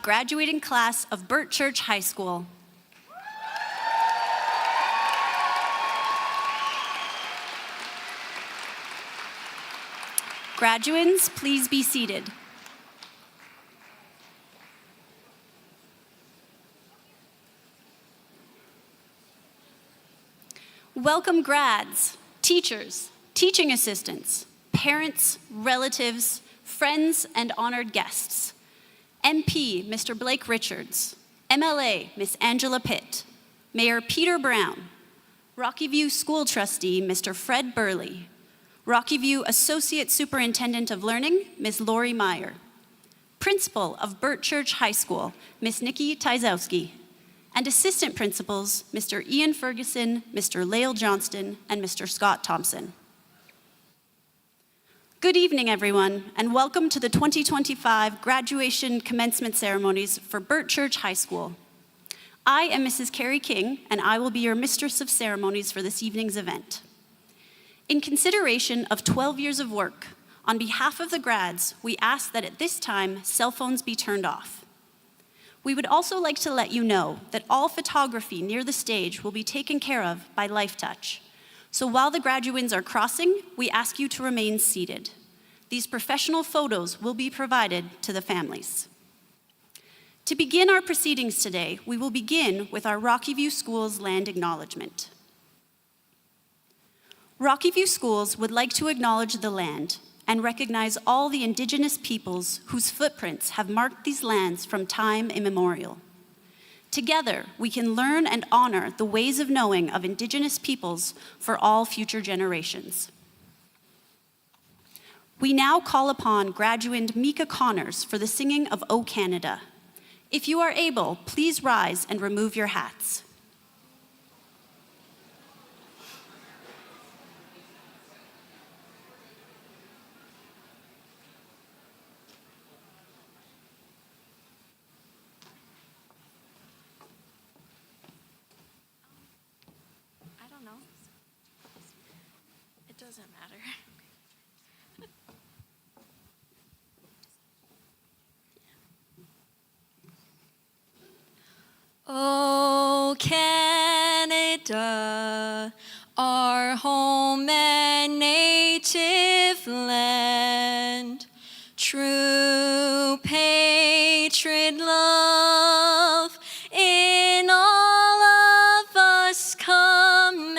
graduating class of Bert Church High School. Graduands, please be seated. Welcome grads, teachers, teaching assistants, parents, relatives, friends, and honored guests. MP, Mr. Blake Richards, MLA, Miss Angela Pitt, Mayor Peter Brown, Rocky View School Trustee, Mr. Fred Burley, Rocky View Associate Superintendent of Learning, Ms. Lorie Meyer, Principal of Bert Church High School, Ms. Nikki Taowski, and Assistant Principals, Mr. Ian Ferguson, Mr. Lael Johnston, and Mr. Scott Thompson. Good evening, everyone, and welcome to the 2025 graduation commencement ceremonies for Bert Church High School. I am Mrs. Carrie King, and I will be your Mistress of Ceremonies for this evening's event. In consideration of 12 years of work, on behalf of the grads, we ask that at this time, cell phones be turned off. We would also like to let you know that all photography near the stage will be taken care of by LifeTouch. So while the graduands are crossing, we ask you to remain seated. These professional photos will be provided to the families. To begin our proceedings today, we will begin with our Rocky View Schools land acknowledgement. Rocky View Schools would like to acknowledge the land and recognize all the Indigenous peoples whose footprints have marked these lands from time immemorial. Together, we can learn and honor the ways of knowing of Indigenous peoples for all future generations. We now call upon graduand Mika Connors for the singing of O Canada. If you are able, please rise and remove your hats. Doesn't matter. Oh, Canada, our home and native land, true patriot love in all of us command.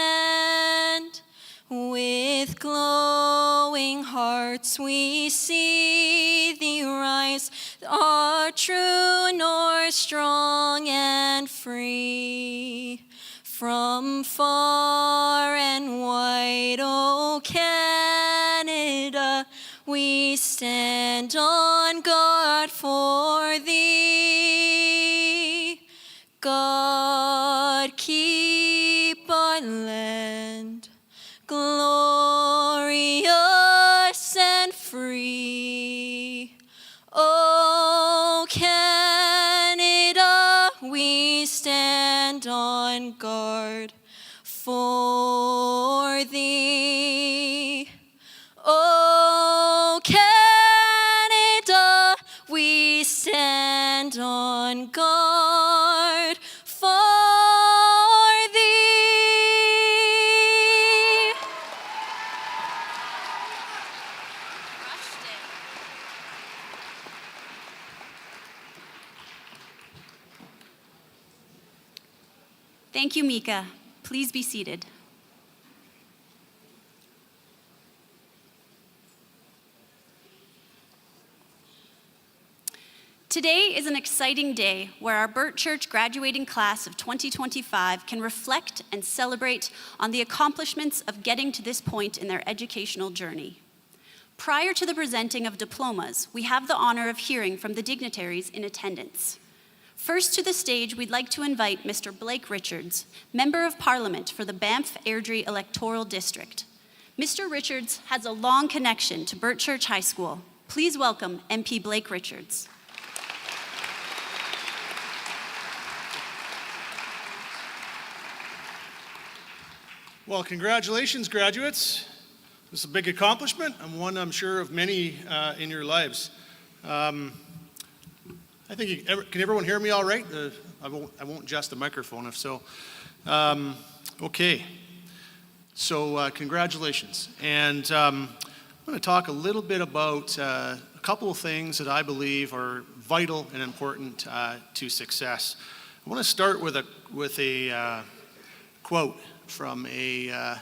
With glowing hearts we see thee rise, our true north strong and free. From far and wide, O Canada, we stand on guard for thee. God keep our land glorious and free. O Canada, we stand on guard for thee. O Canada, we stand on guard for thee. Thank you, Mika. Please be seated. Today is an exciting day where our Bert Church graduating class of 2025 can reflect and celebrate on the accomplishments of getting to this point in their educational journey. Prior to the presenting of diplomas, we have the honor of hearing from the dignitaries in attendance. First to the stage, we'd like to invite Mr. Blake Richards, Member of Parliament for the Banff-Airdrie Electoral District. Mr. Richards has a long connection to Bert Church High School. Please welcome MP Blake Richards. Well, congratulations, graduates. This is a big accomplishment, and one I'm sure of many in your lives. I think can everyone hear me all right? I won't adjust the microphone if so. Okay. So congratulations. And I'm going to talk a little bit about a couple of things that I believe are vital and important to success. I want to start with a quote from a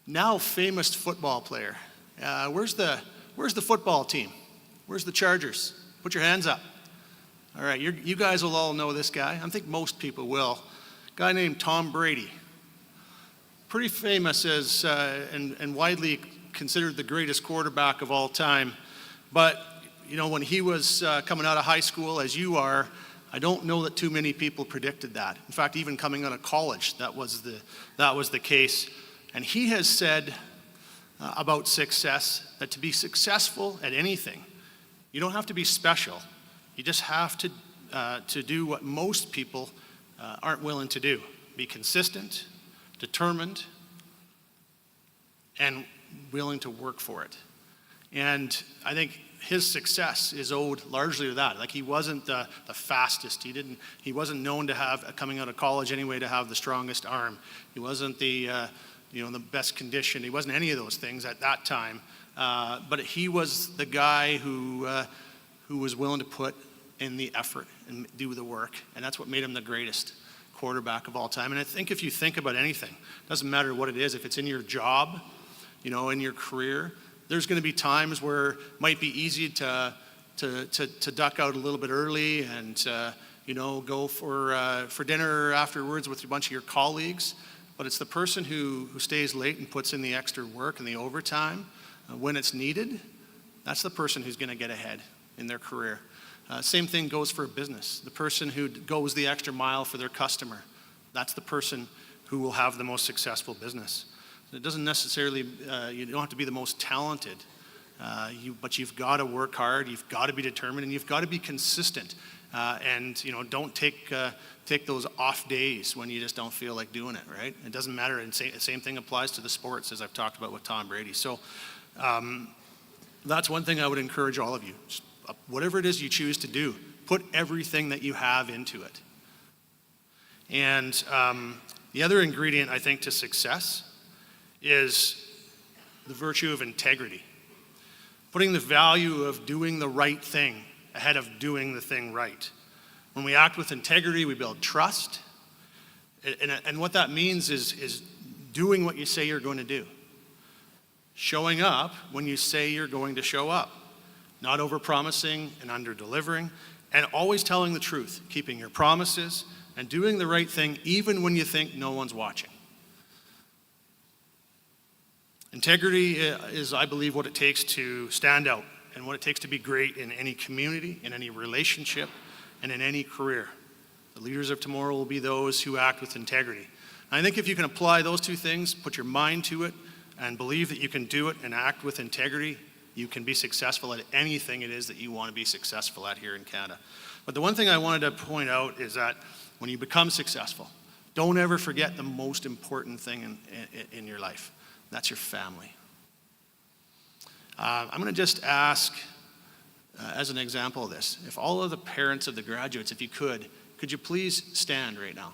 now famous football player. Where's the football team? Where's the Chargers? Put your hands up. All right, you guys will all know this guy. I think most people will. A guy named Tom Brady. Pretty famous as and widely considered the greatest quarterback of all time. But you know, when he was coming out of high school, as you are, I don't know that too many people predicted that. In fact, even coming out of college, that was the case. And he has said about success that to be successful at anything, you don't have to be special. You just have to do what most people aren't willing to do. Be consistent, determined, and willing to work for it. And I think his success is owed largely to that. Like, he wasn't the fastest. He wasn't known to have, coming out of college anyway, to have the strongest arm. He wasn't the best condition. He wasn't any of those things at that time. But he was the guy who was willing to put in the effort and do the work. And that's what made him the greatest quarterback of all time. And I think if you think about anything, doesn't matter what it is, if it's in your job, in your career, there's going to be times where it might be easy to duck out a little bit early and go for dinner afterwards with a bunch of your colleagues. But it's the person who stays late and puts in the extra work and the overtime when it's needed. That's the person who's going to get ahead in their career. Same thing goes for a business. The person who goes the extra mile for their customer, that's the person who will have the most successful business. It doesn't necessarily, you don't have to be the most talented, but you've got to work hard, you've got to be determined, and you've got to be consistent. And don't take those off days when you just don't feel like doing it, right? It doesn't matter, and same thing applies to the sports, as I've talked about with Tom Brady. So that's one thing I would encourage all of you. Just, whatever it is you choose to do, put everything that you have into it. And the other ingredient, I think, to success is the virtue of integrity. Putting the value of doing the right thing ahead of doing the thing right. When we act with integrity, we build trust. And what that means is doing what you say you're going to do. Showing up when you say you're going to show up. Not over-promising and under-delivering. And always telling the truth. Keeping your promises and doing the right thing even when you think no one's watching. Integrity is, I believe, what it takes to stand out and what it takes to be great in any community, in any relationship, and in any career. The leaders of tomorrow will be those who act with integrity. And I think if you can apply those two things, put your mind to it, and believe that you can do it and act with integrity, you can be successful at anything it is that you want to be successful at here in Canada. But the one thing I wanted to point out is that when you become successful, don't ever forget the most important thing in your life. That's your family. I'm going to just ask, as an example of this, if all of the parents of the graduates, if you could you please stand right now?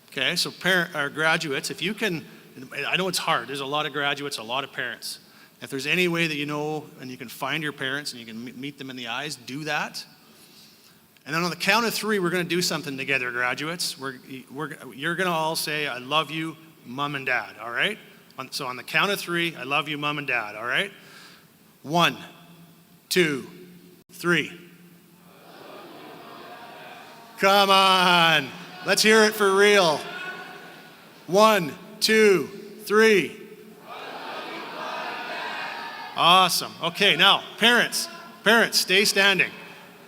Okay, so graduates, if you can, I know it's hard. There's a lot of graduates, a lot of parents. If there's any way that you know and you can find your parents and you can meet them in the eyes, do that. And then on the count of 3, we're going to do something together, graduates. You're going to all say, I love you, Mom and Dad, all right? So on the count of 3, I love you, Mom and Dad, all right? 1, 2, 3. Come on. Let's hear it for real. 1, 2, 3. Awesome. Okay, now, parents, stay standing.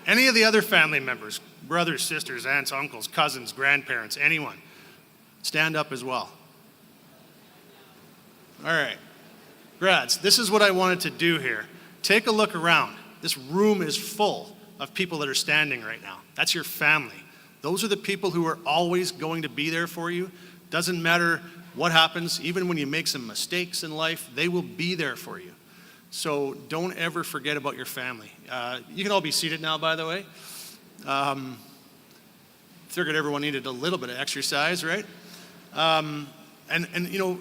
Any of the other family members, brothers, sisters, aunts, uncles, cousins, grandparents, anyone, stand up as well. All right. Grads, this is what I wanted to do here. Take a look around. This room is full of people that are standing right now. That's your family. Those are the people who are always going to be there for you. Doesn't matter what happens, even when you make some mistakes in life, they will be there for you. So don't ever forget about your family. You can all be seated now, by the way. Figured everyone needed a little bit of exercise, right? And you know,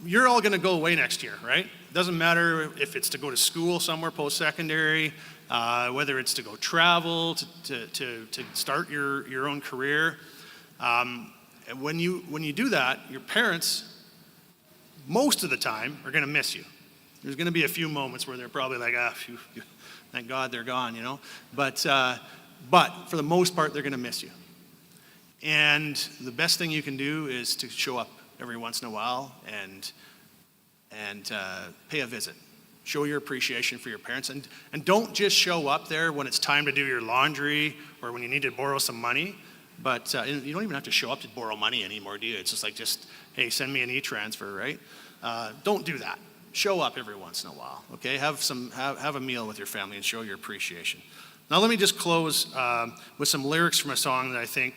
you're all gonna go away next year, right? Doesn't matter if it's to go to school somewhere post-secondary, whether it's to go travel, to start your own career. And when you do that, your parents, most of the time, are gonna miss you. There's gonna be a few moments where they're probably like, phew, thank God they're gone, you know? But for the most part, they're gonna miss you. And the best thing you can do is to show up every once in a while and pay a visit. Show your appreciation for your parents. And don't just show up there when it's time to do your laundry or when you need to borrow some money. But you don't even have to show up to borrow money anymore, do you? It's just like, hey, send me an e-transfer, right? Don't do that. Show up every once in a while, okay? Have a meal with your family and show your appreciation. Now let me just close with some lyrics from a song that I think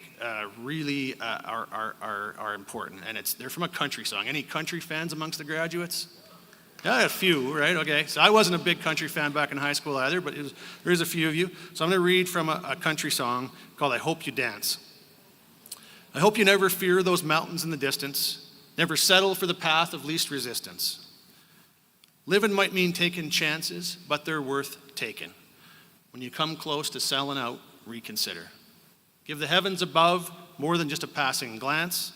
really are important, and they're from a country song. Any country fans amongst the graduates? Yeah, a few, right? Okay, so I wasn't a big country fan back in high school either, but there is a few of you. So I'm going to read from a country song called I Hope You Dance. I hope you never fear those mountains in the distance, never settle for the path of least resistance. Living might mean taking chances, but they're worth taking. When you come close to selling out, reconsider. Give the heavens above more than just a passing glance,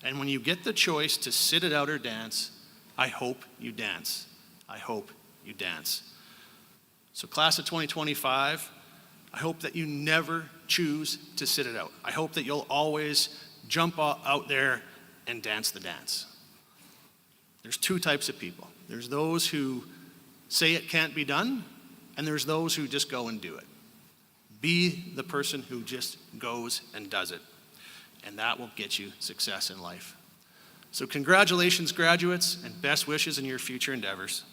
and when you get the choice to sit it out or dance, I hope you dance. I hope you dance. So class of 2025, I hope that you never choose to sit it out. I hope that you'll always jump out there and dance the dance. There's two types of people. There's those who say it can't be done, and there's those who just go and do it. Be the person who just goes and does it, and that will get you success in life. So congratulations, graduates, and best wishes in your future endeavors.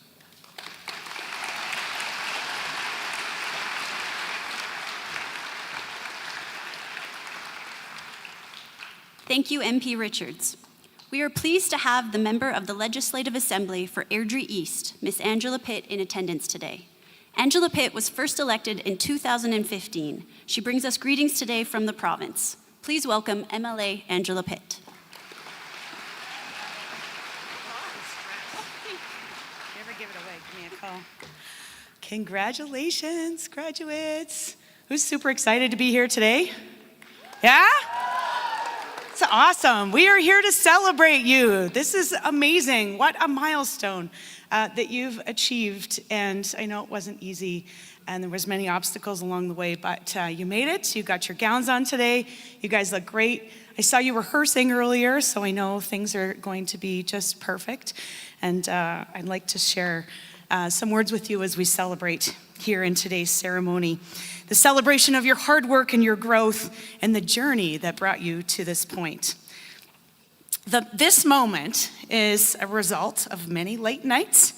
Thank you, MP Richards. We are pleased to have the member of the Legislative Assembly for Airdrie East, Miss Angela Pitt, in attendance today. Angela Pitt was first elected in 2015. She brings us greetings today from the province. Please welcome MLA Angela Pitt. Never give it away, give me a call. Congratulations, graduates. Who's super excited to be here today? Yeah? It's awesome. We are here to celebrate you. This is amazing. What a milestone that you've achieved. And I know it wasn't easy and there was many obstacles along the way, but you made it. You got your gowns on today. You guys look great. I saw you rehearsing earlier, so I know things are going to be just perfect. And I'd like to share some words with you as we celebrate here in today's ceremony. The celebration of your hard work and your growth and the journey that brought you to this point. This moment is a result of many late nights,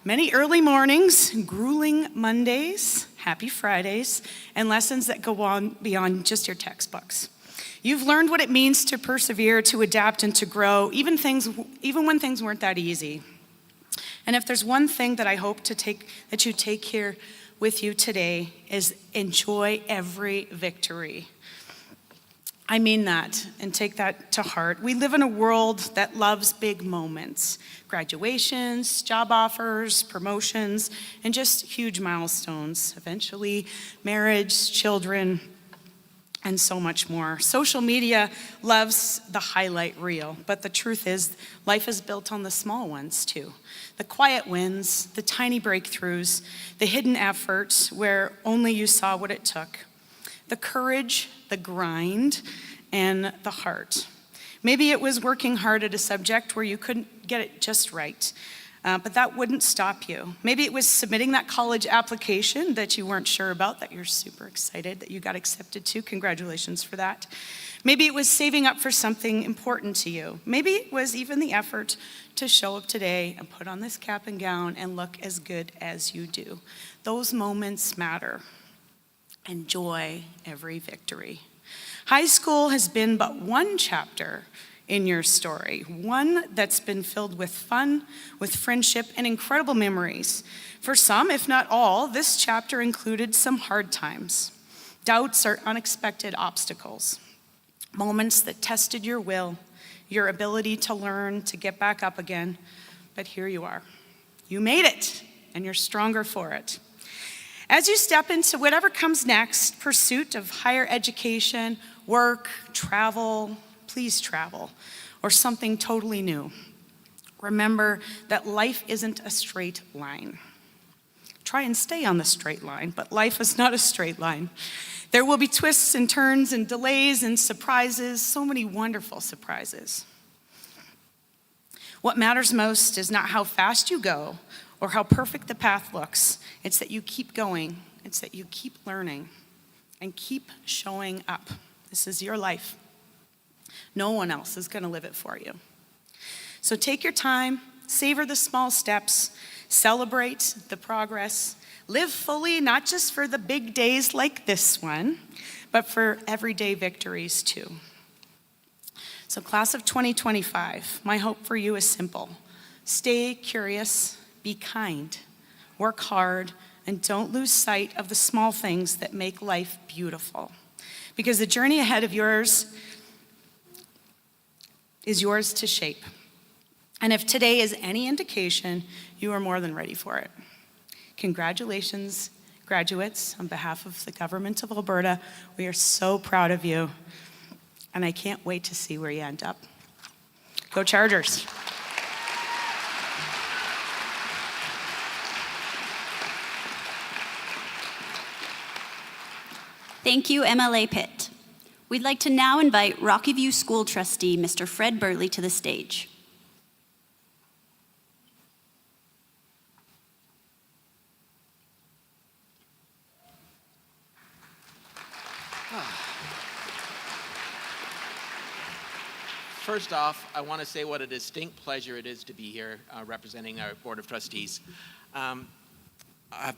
many early mornings, grueling Mondays, happy Fridays, and lessons that go on beyond just your textbooks. You've learned what it means to persevere, to adapt, and to grow, even when things weren't that easy. And if there's one thing that I hope that you take here with you today is enjoy every victory. I mean that, and take that to heart. We live in a world that loves big moments, graduations, job offers, promotions, and just huge milestones. Eventually, marriage, children, and so much more. Social media loves the highlight reel, but the truth is, life is built on the small ones too. The quiet wins, the tiny breakthroughs, the hidden efforts where only you saw what it took. The courage, the grind, and the heart. Maybe it was working hard at a subject where you couldn't get it just right, but that wouldn't stop you. Maybe it was submitting that college application that you weren't sure about, that you're super excited that you got accepted to. Congratulations for that. Maybe it was saving up for something important to you. Maybe it was even the effort to show up today and put on this cap and gown and look as good as you do. Those moments matter. Enjoy every victory. High school has been but one chapter in your story, one that's been filled with fun, with friendship, and incredible memories. For some, if not all, this chapter included some hard times, doubts or unexpected obstacles, moments that tested your will, your ability to learn, to get back up again. But here you are. You made it, and you're stronger for it. As you step into whatever comes next, pursuit of higher education, work, travel, please travel, or something totally new, remember that life isn't a straight line. Try and stay on the straight line, but life is not a straight line. There will be twists and turns and delays and surprises, so many wonderful surprises. What matters most is not how fast you go or how perfect the path looks. It's that you keep going. It's that you keep learning and keep showing up. This is your life. No one else is going to live it for you. So take your time, savor the small steps, celebrate the progress, live fully, not just for the big days like this one, but for everyday victories too. So class of 2025, my hope for you is simple. Stay curious, be kind, work hard, and don't lose sight of the small things that make life beautiful. Because the journey ahead of yours is yours to shape. And if today is any indication, you are more than ready for it. Congratulations, graduates. On behalf of the government of Alberta, we are so proud of you, and I can't wait to see where you end up. Go Chargers. Thank you, MLA Pitt. We'd like to now invite Rocky View School Trustee, Mr. Fred Burley, to the stage. First off, I want to say what a distinct pleasure it is to be here representing our Board of Trustees.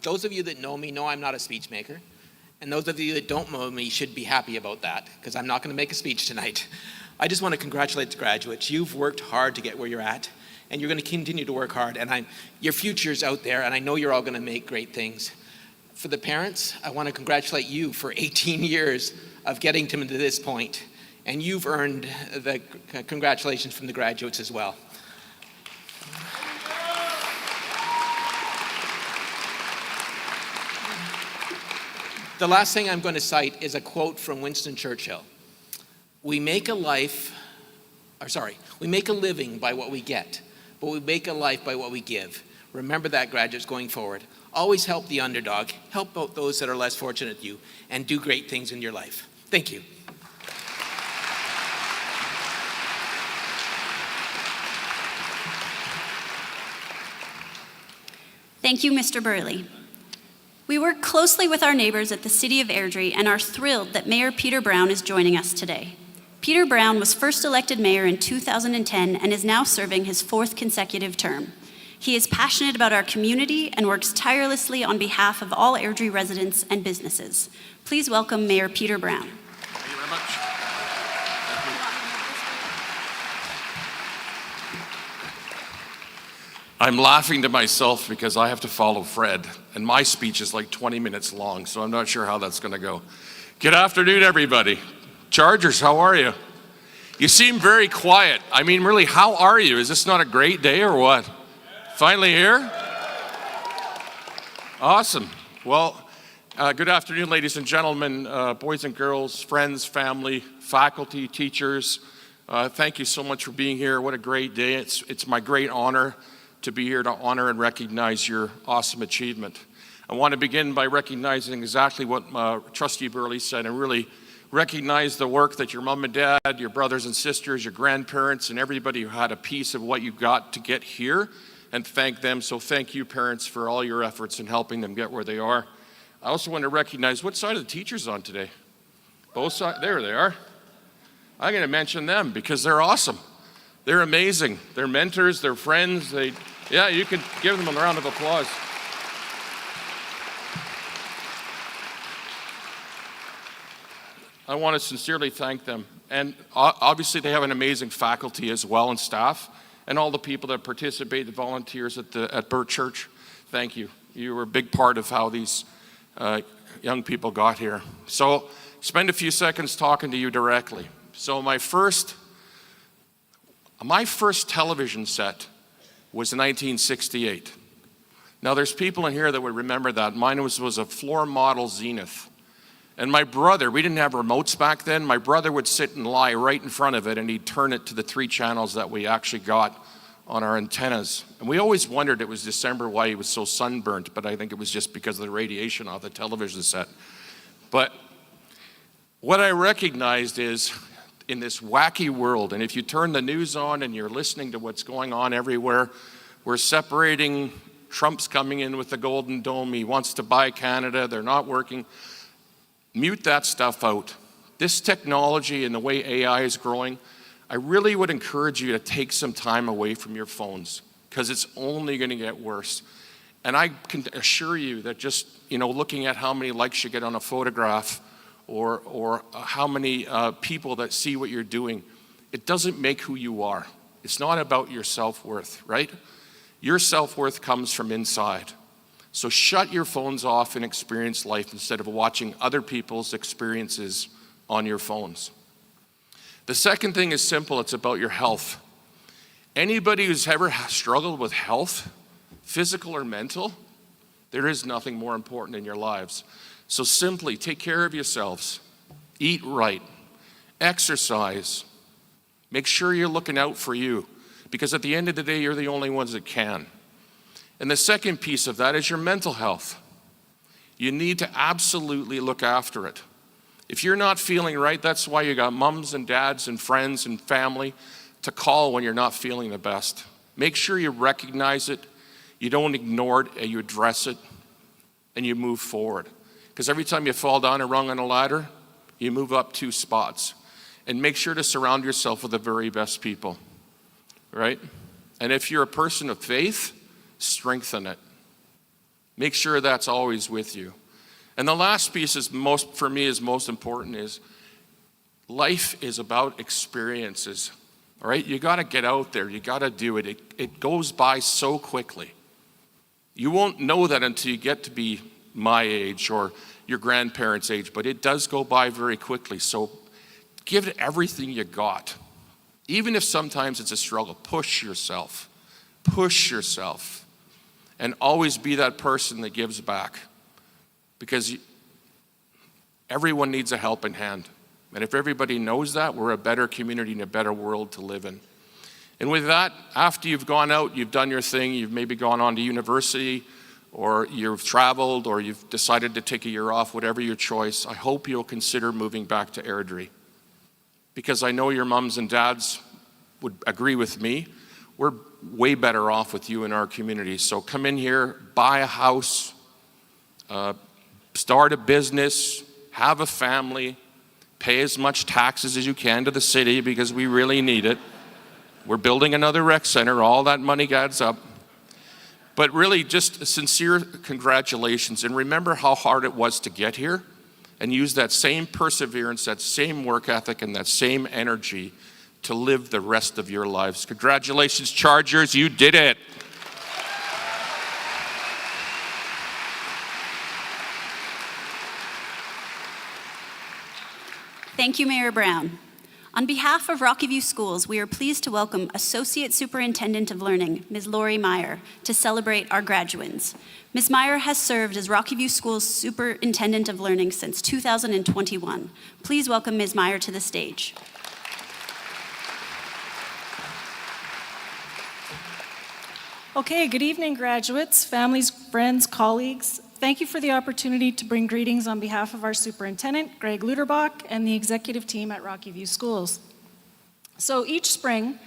Those of you that know me know I'm not a speech maker, and those of you that don't know me should be happy about that, because I'm not going to make a speech tonight. I just want to congratulate the graduates. You've worked hard to get where you're at, and you're going to continue to work hard, and your future's out there, and I know you're all going to make great things. For the parents, I want to congratulate you for 18 years of getting to this point. And you've earned the congratulations from the graduates as well. The last thing I'm going to cite is a quote from Winston Churchill. We make a living by what we get, but we make a life by what we give. Remember that, graduates, going forward. Always help the underdog, help out those that are less fortunate than you, and do great things in your life. Thank you. Thank you, Mr. Burley. We work closely with our neighbors at the City of Airdrie and are thrilled that Mayor Peter Brown is joining us today. Peter Brown was first elected mayor in 2010 and is now serving his 4th consecutive term. He is passionate about our community and works tirelessly on behalf of all Airdrie residents and businesses. Please welcome Mayor Peter Brown. Thank you very much. I'm laughing to myself because I have to follow Fred, and my speech is like 20 minutes long, so I'm not sure how that's going to go. Good afternoon, everybody. Chargers, how are you? You seem very quiet. I mean, really, how are you? Is this not a great day or what? Finally here? Awesome. Well, good afternoon, ladies and gentlemen, boys and girls, friends, family, faculty, teachers. Thank you so much for being here. What a great day. It's my great honor to be here to honor and recognize your awesome achievement. I want to begin by recognizing exactly what Trustee Burley said, and really recognize the work that your mom and dad, your brothers and sisters, your grandparents, and everybody who had a piece of what you got to get here, and thank them. So thank you, parents, for all your efforts in helping them get where they are. I also want to recognize, what side of the teachers on today? Both sides, there they are. I'm going to mention them because they're awesome. They're amazing. They're mentors, they're friends. You can give them a round of applause. I want to sincerely thank them. And obviously they have an amazing faculty as well and staff, and all the people that participate, the volunteers at Bert Church. Thank you. You were a big part of how these young people got here. So spend a few seconds talking to you directly. So my first television set was 1968. Now there's people in here that would remember that. Mine was a floor model Zenith. And my brother, we didn't have remotes back then, my brother would sit and lie right in front of it and he'd turn it to the 3 channels that we actually got on our antennas. And we always wondered, it was December, why he was so sunburnt, but I think it was just because of the radiation off the television set. But what I recognized is, in this wacky world, and if you turn the news on and you're listening to what's going on everywhere, we're separating, Trump's coming in with the Golden Dome, he wants to buy Canada, they're not working. Mute that stuff out. This technology and the way AI is growing, I really would encourage you to take some time away from your phones, because it's only going to get worse. And I can assure you that just, looking at how many likes you get on a photograph or how many people that see what you're doing, it doesn't make who you are. It's not about your self-worth, right? Your self-worth comes from inside. So shut your phones off and experience life instead of watching other people's experiences on your phones. The second thing is simple, it's about your health. Anybody who's ever struggled with health, physical or mental, there is nothing more important in your lives. So simply take care of yourselves, eat right, exercise, make sure you're looking out for you, because at the end of the day, you're the only ones that can. And the second piece of that is your mental health. You need to absolutely look after it. If you're not feeling right, that's why you got mums and dads and friends and family to call when you're not feeling the best. Make sure you recognize it, you don't ignore it, and you address it, and you move forward. Because every time you fall down a rung on a ladder, you move up 2 spots. And make sure to surround yourself with the very best people, right? And if you're a person of faith, strengthen it. Make sure that's always with you. And the last piece is most important is life is about experiences. All right, you got to get out there. You got to do it. It goes by so quickly. You won't know that until you get to be my age or your grandparents' age, but it does go by very quickly. So give it everything you got. Even if sometimes it's a struggle, push yourself. Push yourself. And always be that person that gives back. Because everyone needs a helping hand. And if everybody knows that, we're a better community and a better world to live in. And with that, after you've gone out, you've done your thing, you've maybe gone on to university, or you've traveled, or you've decided to take a year off, whatever your choice, I hope you'll consider moving back to Airdrie. Because I know your mums and dads would agree with me. We're way better off with you in our community. So come in here, buy a house, start a business, have a family, pay as much taxes as you can to the city because we really need it. We're building another rec center, all that money adds up. But really just sincere congratulations, and remember how hard it was to get here, and use that same perseverance, that same work ethic, and that same energy to live the rest of your lives. Congratulations, Chargers, you did it. Thank you, Mayor Brown. On behalf of Rocky View Schools, we are pleased to welcome Associate Superintendent of Learning, Ms. Lorie Meyer, to celebrate our graduands. Ms. Meyer has served as Rocky View Schools Superintendent of Learning since 2021. Please welcome Ms. Meyer to the stage. Okay, good evening, graduates, families, friends, colleagues. Thank you for the opportunity to bring greetings on behalf of our superintendent, Greg Luterbach, and the executive team at Rocky View Schools. So each spring,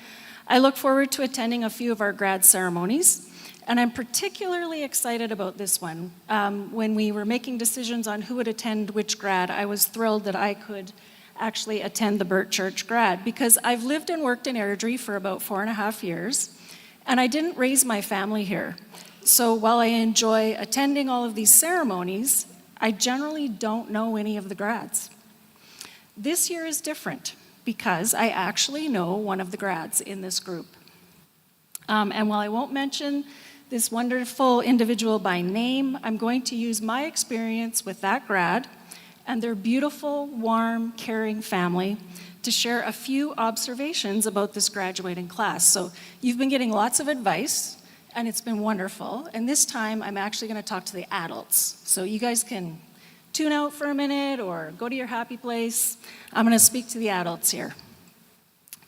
I look forward to attending a few of our grad ceremonies, and I'm particularly excited about this one. When we were making decisions on who would attend which grad, I was thrilled that I could actually attend the Bert Church grad, because I've lived and worked in Airdrie for about 4.5 years, and I didn't raise my family here. So while I enjoy attending all of these ceremonies, I generally don't know any of the grads. This year is different because I actually know one of the grads in this group. And while I won't mention this wonderful individual by name, I'm going to use my experience with that grad and their beautiful, warm, caring family to share a few observations about this graduating class. So you've been getting lots of advice, and it's been wonderful. And this time, I'm actually going to talk to the adults. So you guys can tune out for a minute or go to your happy place. I'm going to speak to the adults here.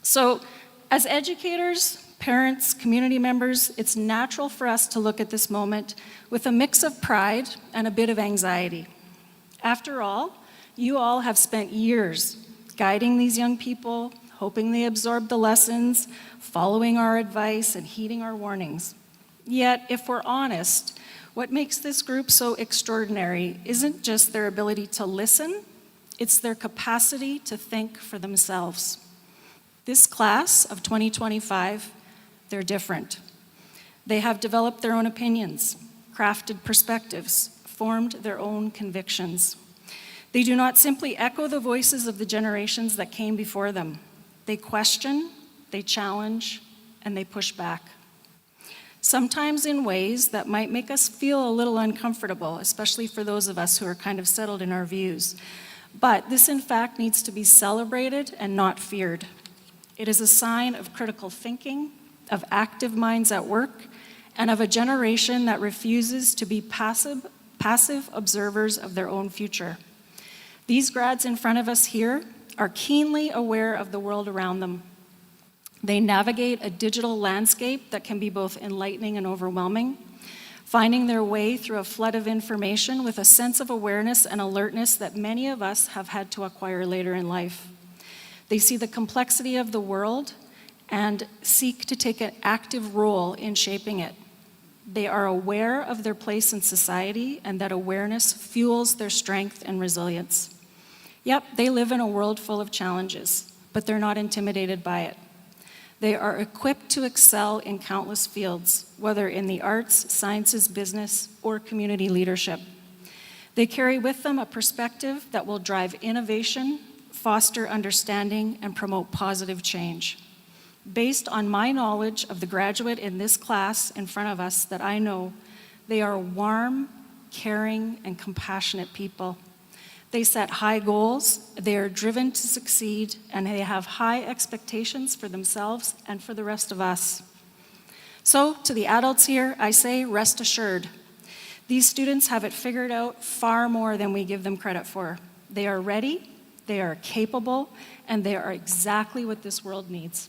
So as educators, parents, community members, it's natural for us to look at this moment with a mix of pride and a bit of anxiety. After all, you all have spent years guiding these young people, hoping they absorb the lessons, following our advice, and heeding our warnings. Yet, if we're honest, what makes this group so extraordinary isn't just their ability to listen, it's their capacity to think for themselves. This class of 2025, they're different. They have developed their own opinions, crafted perspectives, formed their own convictions. They do not simply echo the voices of the generations that came before them. They question, they challenge, and they push back. Sometimes in ways that might make us feel a little uncomfortable, especially for those of us who are kind of settled in our views. But this, in fact, needs to be celebrated and not feared. It is a sign of critical thinking, of active minds at work, and of a generation that refuses to be passive observers of their own future. These grads in front of us here are keenly aware of the world around them. They navigate a digital landscape that can be both enlightening and overwhelming, finding their way through a flood of information with a sense of awareness and alertness that many of us have had to acquire later in life. They see the complexity of the world and seek to take an active role in shaping it. They are aware of their place in society, and that awareness fuels their strength and resilience. Yep, they live in a world full of challenges, but they're not intimidated by it. They are equipped to excel in countless fields, whether in the arts, sciences, business, or community leadership. They carry with them a perspective that will drive innovation, foster understanding, and promote positive change. Based on my knowledge of the graduate in this class in front of us that I know, they are warm, caring, and compassionate people. They set high goals, they are driven to succeed, and they have high expectations for themselves and for the rest of us. So, to the adults here, I say, rest assured. These students have it figured out far more than we give them credit for. They are ready, they are capable, and they are exactly what this world needs.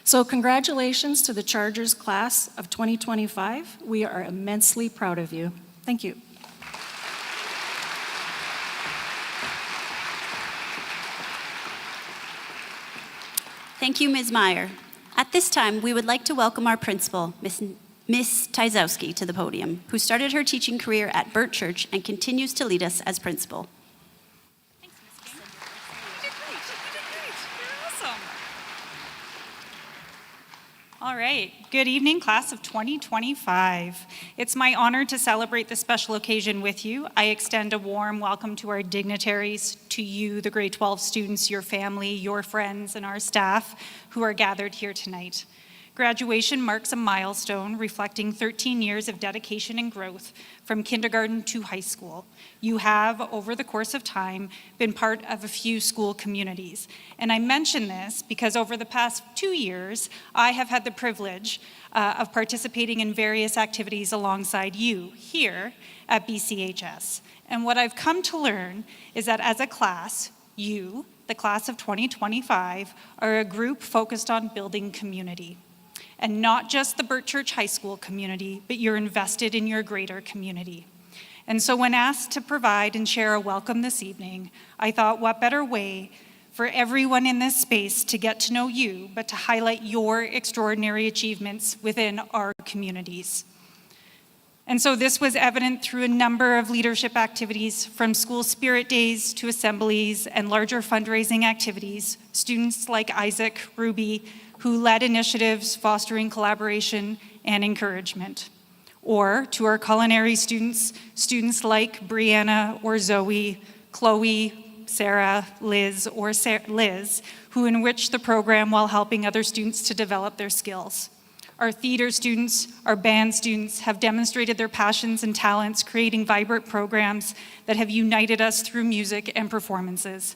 So congratulations to the Chargers class of 2025. We are immensely proud of you. Thank you. Thank you, Ms. Meyer. At this time, we would like to welcome our principal, Ms. Taowski, to the podium, who started her teaching career at Bert Church and continues to lead us as principal. Thanks, Ms. King. You did great. You're awesome. All right. Good evening, class of 2025. It's my honor to celebrate this special occasion with you. I extend a warm welcome to our dignitaries, to you, the grade 12 students, your family, your friends, and our staff who are gathered here tonight. Graduation marks a milestone reflecting 13 years of dedication and growth from kindergarten to high school. You have, over the course of time, been part of a few school communities. And I mention this because over the past 2 years, I have had the privilege of participating in various activities alongside you here at BCHS. And what I've come to learn is that as a class, you, the class of 2025, are a group focused on building community. And not just the Bert Church High School community, but you're invested in your greater community. And so when asked to provide and share a welcome this evening, I thought what better way for everyone in this space to get to know you, but to highlight your extraordinary achievements within our communities. And so this was evident through a number of leadership activities, from school spirit days to assemblies and larger fundraising activities. Students like Isaac, Ruby, who led initiatives fostering collaboration and encouragement. Or to our culinary students like Brianna or Zoe, Chloe, Sarah, Liz, or Liz, who enrich the program while helping other students to develop their skills. Our theater students, our band students have demonstrated their passions and talents, creating vibrant programs that have united us through music and performances.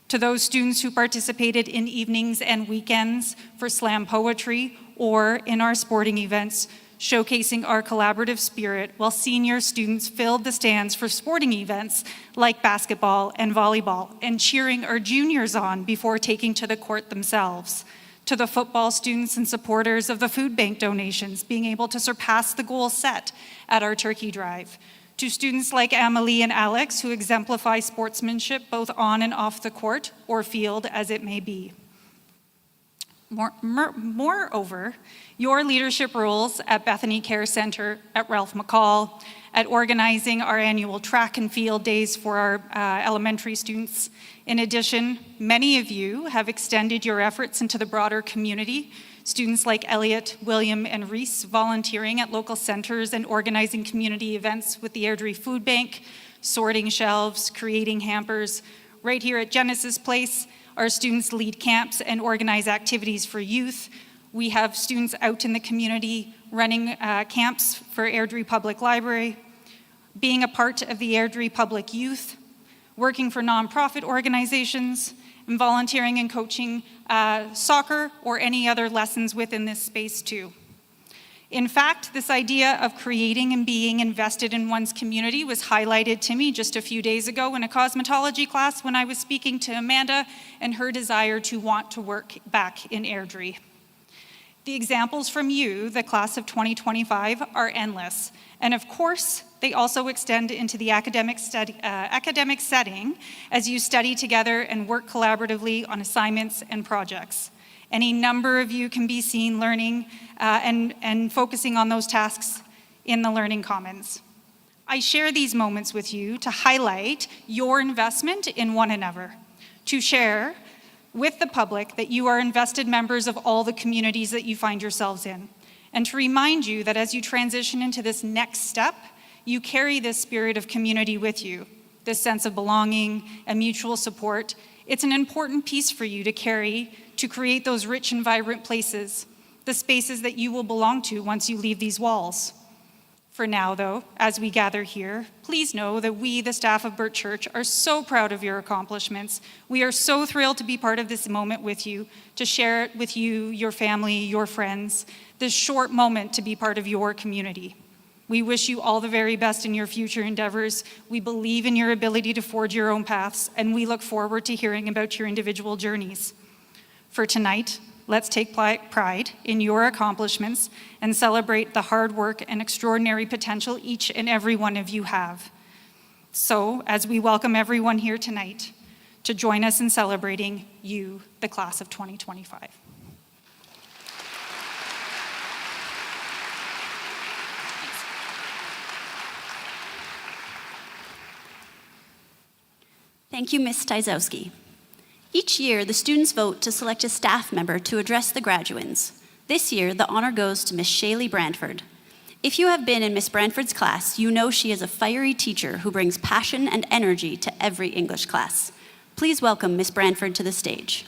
To those students who participated in evenings and weekends for slam poetry or in our sporting events, showcasing our collaborative spirit, while senior students filled the stands for sporting events like basketball and volleyball, and cheering our juniors on before taking to the court themselves. To the football students and supporters of the food bank donations, being able to surpass the goal set at our turkey drive. To students like Emily and Alex, who exemplify sportsmanship both on and off the court or field as it may be. Moreover, your leadership roles at Bethany Care Center, at Ralph McCall, at organizing our annual track and field days for our elementary students. In addition, many of you have extended your efforts into the broader community. Students like Elliot, William, and Reese volunteering at local centers and organizing community events with the Airdrie Food Bank, sorting shelves, creating hampers. Right here at Genesis Place, our students lead camps and organize activities for youth. We have students out in the community running camps for Airdrie Public Library, being a part of the Airdrie Public Youth, working for nonprofit organizations, and volunteering and coaching soccer or any other lessons within this space too. In fact, this idea of creating and being invested in one's community was highlighted to me just a few days ago in a cosmetology class when I was speaking to Amanda and her desire to want to work back in Airdrie. The examples from you, the class of 2025, are endless. And of course, they also extend into the academic setting as you study together and work collaboratively on assignments and projects. Any number of you can be seen learning and focusing on those tasks in the Learning Commons. I share these moments with you to highlight your investment in one another, to share with the public that you are invested members of all the communities that you find yourselves in, and to remind you that as you transition into this next step, you carry this spirit of community with you, this sense of belonging and mutual support. It's an important piece for you to carry to create those rich and vibrant places, the spaces that you will belong to once you leave these walls. For now, though, as we gather here, please know that we, the staff of Bert Church, are so proud of your accomplishments. We are so thrilled to be part of this moment with you, to share it with you, your family, your friends, this short moment to be part of your community. We wish you all the very best in your future endeavors. We believe in your ability to forge your own paths, and we look forward to hearing about your individual journeys. For tonight, let's take pride in your accomplishments and celebrate the hard work and extraordinary potential each and every one of you have. So, as we welcome everyone here tonight to join us in celebrating you, the class of 2025. Thank you, Ms. Taowski. Each year, the students vote to select a staff member to address the graduands. This year, the honor goes to Ms. Shealeigh Brandford. If you have been in Ms. Brandford's class, you know she is a fiery teacher who brings passion and energy to every English class. Please welcome Ms. Brandford to the stage.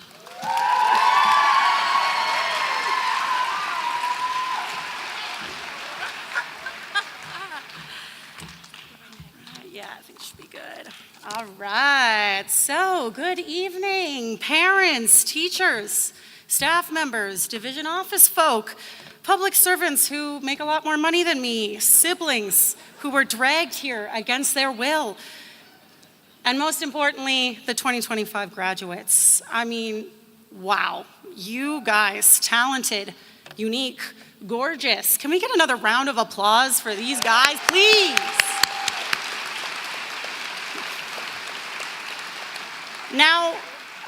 Yeah, I think it should be good. All right, so good evening, parents, teachers, staff members, division office folk, public servants who make a lot more money than me, siblings who were dragged here against their will, and most importantly, the 2025 graduates. I mean, wow, you guys, talented, unique, gorgeous. Can we get another round of applause for these guys, please? Now,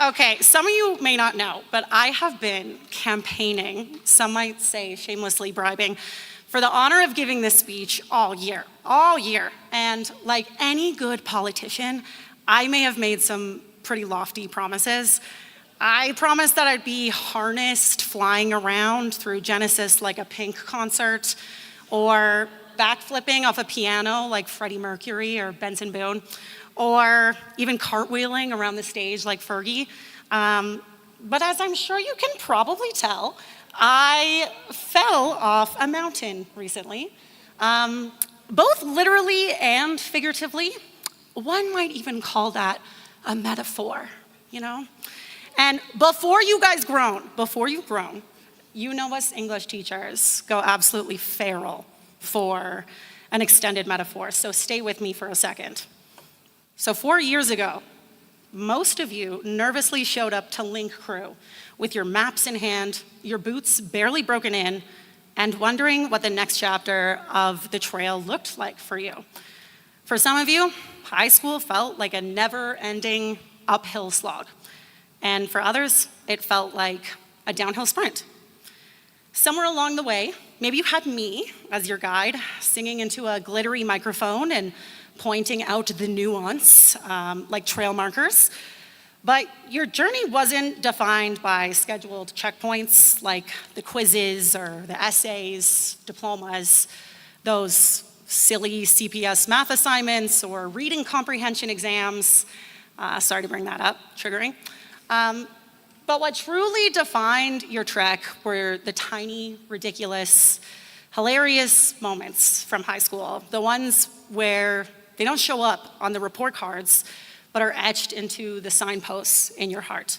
okay, some of you may not know, but I have been campaigning, some might say shamelessly bribing, for the honor of giving this speech all year. And like any good politician, I may have made some pretty lofty promises. I promised that I'd be harnessed flying around through Genesis like a Pink concert, or backflipping off a piano like Freddie Mercury or Benson Boone, or even cartwheeling around the stage like Fergie. But as I'm sure you can probably tell, I fell off a mountain recently, both literally and figuratively. One might even call that a metaphor, you know? And before you've grown, you know us English teachers go absolutely feral for an extended metaphor, so stay with me for a second. So 4 years ago, most of you nervously showed up to Link Crew with your maps in hand, your boots barely broken in, and wondering what the next chapter of the trail looked like for you. For some of you, high school felt like a never-ending uphill slog. And for others, it felt like a downhill sprint. Somewhere along the way, maybe you had me as your guide, singing into a glittery microphone and pointing out the nuance, like trail markers. But your journey wasn't defined by scheduled checkpoints like the quizzes or the essays, diplomas, those silly CPS math assignments or reading comprehension exams. Sorry to bring that up, triggering. But what truly defined your trek were the tiny, ridiculous, hilarious moments from high school, the ones where they don't show up on the report cards, but are etched into the signposts in your heart.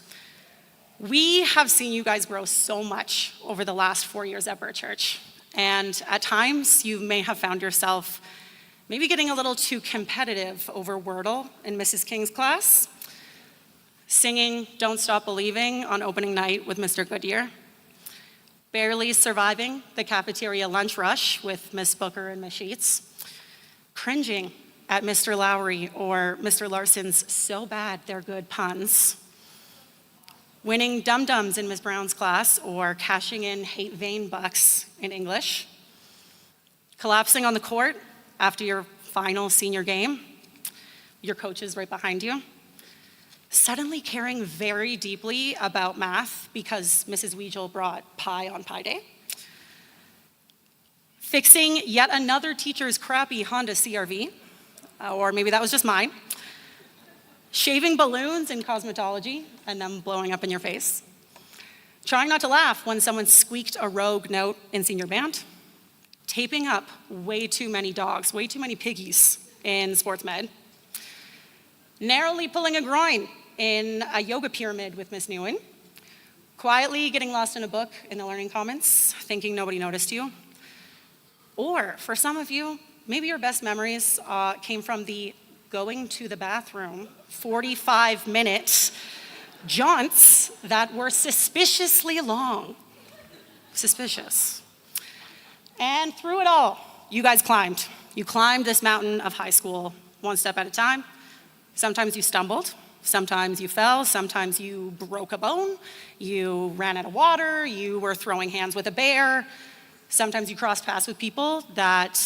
We have seen you guys grow so much over the last 4 years at Bert Church. And at times, you may have found yourself maybe getting a little too competitive over Wordle in Mrs. King's class, singing Don't Stop Believing on opening night with Mr. Goodyear, barely surviving the cafeteria lunch rush with Miss Booker and Miss Sheets, cringing at Mr. Lorie or Mr. Larson's so bad they're good puns, winning dum-dums in Ms. Brown's class or cashing in hate vain bucks in English, collapsing on the court after your final senior game, your coach is right behind you, suddenly caring very deeply about math because Mrs. Weigel brought pie on Pi Day, fixing yet another teacher's crappy Honda CRV, or maybe that was just mine, shaving balloons in cosmetology and them blowing up in your face, trying not to laugh when someone squeaked a rogue note in senior band, taping up way too many dogs, way too many piggies in sports med, narrowly pulling a groin in a yoga pyramid with Miss Newen, quietly getting lost in a book in the Learning Commons, thinking nobody noticed you. Or for some of you, maybe your best memories came from the going to the bathroom 45-minute jaunts that were suspiciously long. Suspicious. And through it all, you guys climbed. You climbed this mountain of high school one step at a time. Sometimes you stumbled, sometimes you fell, sometimes you broke a bone, you ran out of water, you were throwing hands with a bear, sometimes you crossed paths with people that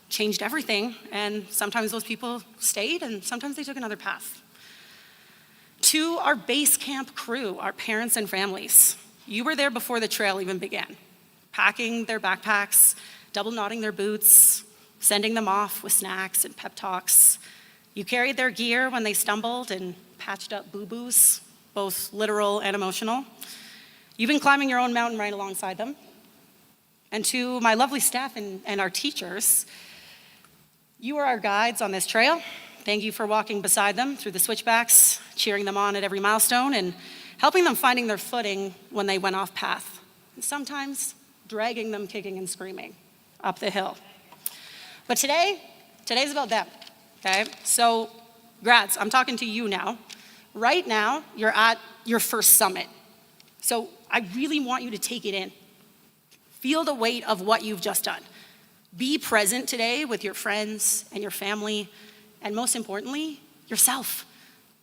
changed everything, and sometimes those people stayed, and sometimes they took another path. To our base camp crew, our parents and families, you were there before the trail even began, packing their backpacks, double knotting their boots, sending them off with snacks and pep talks. You carried their gear when they stumbled and patched up boo-boos, both literal and emotional. You've been climbing your own mountain right alongside them. And to my lovely staff and our teachers, you are our guides on this trail. Thank you for walking beside them through the switchbacks, cheering them on at every milestone, and helping them finding their footing when they went off path. And sometimes dragging them kicking and screaming up the hill. But today's about them, okay? So grads, I'm talking to you now. Right now, you're at your first summit. So I really want you to take it in. Feel the weight of what you've just done. Be present today with your friends and your family, and most importantly, yourself.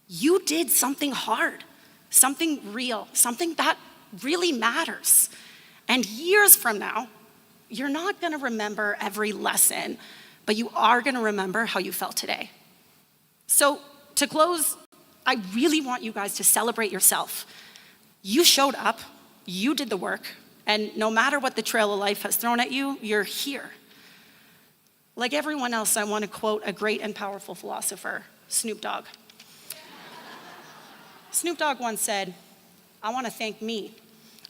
You did something hard, something real, something that really matters. And years from now, you're not gonna remember every lesson, but you are gonna remember how you felt today. So to close, I really want you guys to celebrate yourself. You showed up, you did the work, and no matter what the trail of life has thrown at you, you're here. Like everyone else, I want to quote a great and powerful philosopher, Snoop Dogg. Snoop Dogg once said, "I want to thank me.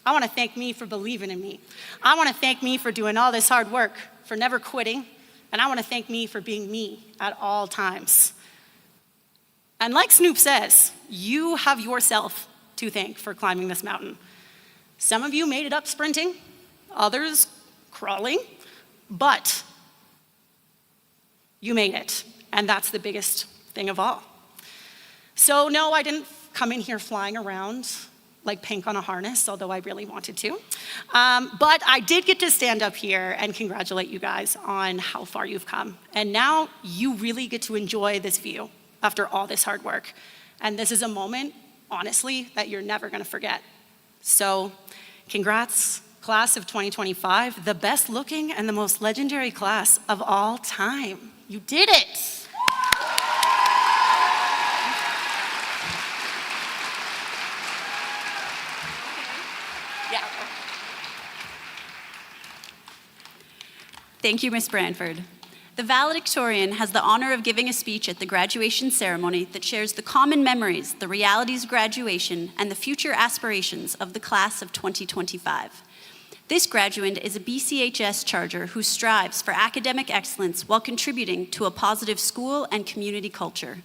I want to thank me for believing in me. I want to thank me for doing all this hard work, for never quitting, and I want to thank me for being me at all times." And like Snoop says, you have yourself to thank for climbing this mountain. Some of you made it up sprinting, others crawling, but you made it, and that's the biggest thing of all. So no, I didn't come in here flying around like Pink on a harness, although I really wanted to. But I did get to stand up here and congratulate you guys on how far you've come. And now you really get to enjoy this view after all this hard work. And this is a moment, honestly, that you're never gonna forget. So congrats, class of 2025, the best looking and the most legendary class of all time. You did it. Yeah. Thank you, Ms. Brandford. The valedictorian has the honor of giving a speech at the graduation ceremony that shares the common memories, the realities of graduation, and the future aspirations of the class of 2025. This graduand is a BCHS charger who strives for academic excellence while contributing to a positive school and community culture.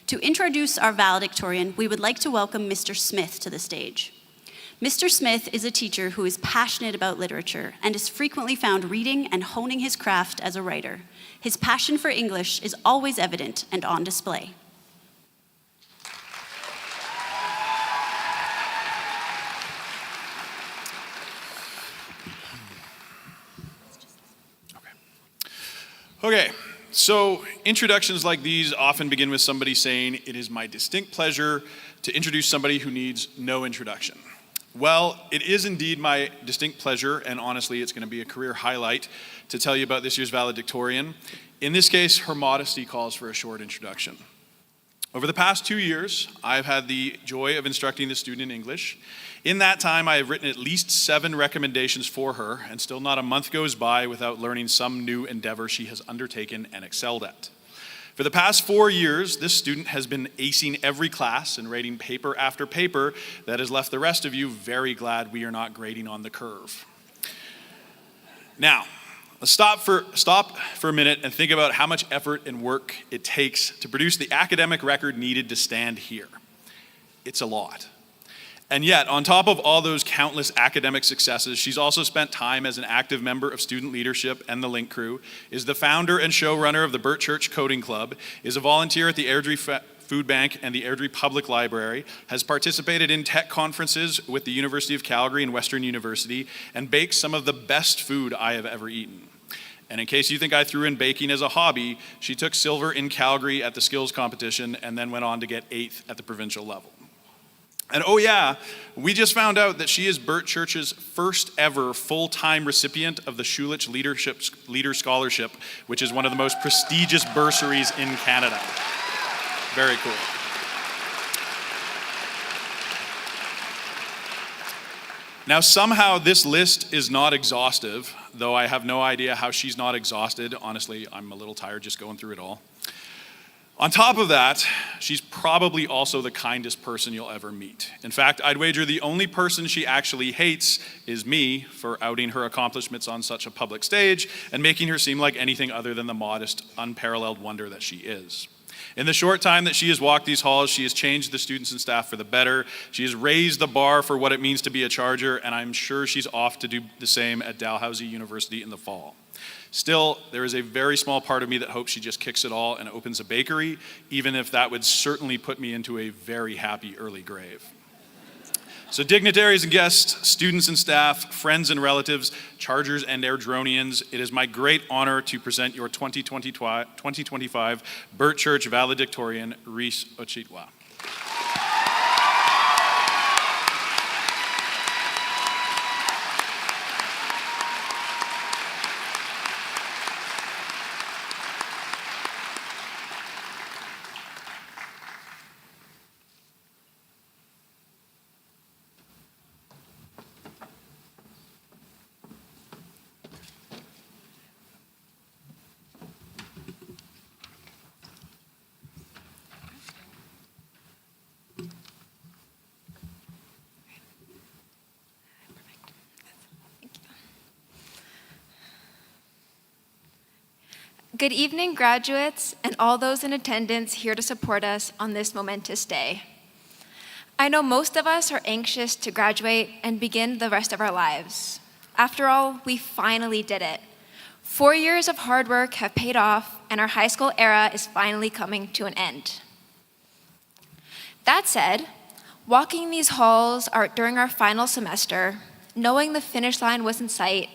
To introduce our valedictorian, we would like to welcome Mr. Smith to the stage. Mr. Smith is a teacher who is passionate about literature and is frequently found reading and honing his craft as a writer. His passion for English is always evident and on display. Okay, so introductions like these often begin with somebody saying, "It is my distinct pleasure to introduce somebody who needs no introduction." Well, it is indeed my distinct pleasure, and honestly, it's going to be a career highlight to tell you about this year's valedictorian. In this case, her modesty calls for a short introduction. Over the past 2 years, I've had the joy of instructing this student in English. In that time, I have written at least 7 recommendations for her, and still not a month goes by without learning some new endeavor she has undertaken and excelled at. For the past 4 years, this student has been acing every class and rating paper after paper that has left the rest of you very glad we are not grading on the curve. Now, let's stop for a minute and think about how much effort and work it takes to produce the academic record needed to stand here. It's a lot. And yet, on top of all those countless academic successes, she's also spent time as an active member of student leadership and the Link Crew, is the founder and showrunner of the Bert Church Coding Club, is a volunteer at the Airdrie Food Bank and the Airdrie Public Library, has participated in tech conferences with the University of Calgary and Western University, and bakes some of the best food I have ever eaten. And in case you think I threw in baking as a hobby, she took silver in Calgary at the skills competition and then went on to get 8th at the provincial level. And oh yeah, we just found out that she is Bert Church's first ever full-time recipient of the Shealeigh Leader Scholarship, which is one of the most prestigious bursaries in Canada. Very cool. Now somehow this list is not exhaustive, though I have no idea how she's not exhausted. Honestly, I'm a little tired just going through it all. On top of that, she's probably also the kindest person you'll ever meet. In fact, I'd wager the only person she actually hates is me for outing her accomplishments on such a public stage and making her seem like anything other than the modest, unparalleled wonder that she is. In the short time that she has walked these halls, she has changed the students and staff for the better. She has raised the bar for what it means to be a charger, and I'm sure she's off to do the same at Dalhousie University in the fall. Still, there is a very small part of me that hopes she just kicks it all and opens a bakery, even if that would certainly put me into a very happy early grave. So dignitaries and guests, students and staff, friends and relatives, chargers and airdronians, it is my great honor to present your 2025 Bert Church valedictorian, Ree Owa. Good evening, graduates, and all those in attendance here to support us on this momentous day. I know most of us are anxious to graduate and begin the rest of our lives. After all, we finally did it. 4 years of hard work have paid off, and our high school era is finally coming to an end. That said, walking these halls during our final semester, knowing the finish line was in sight,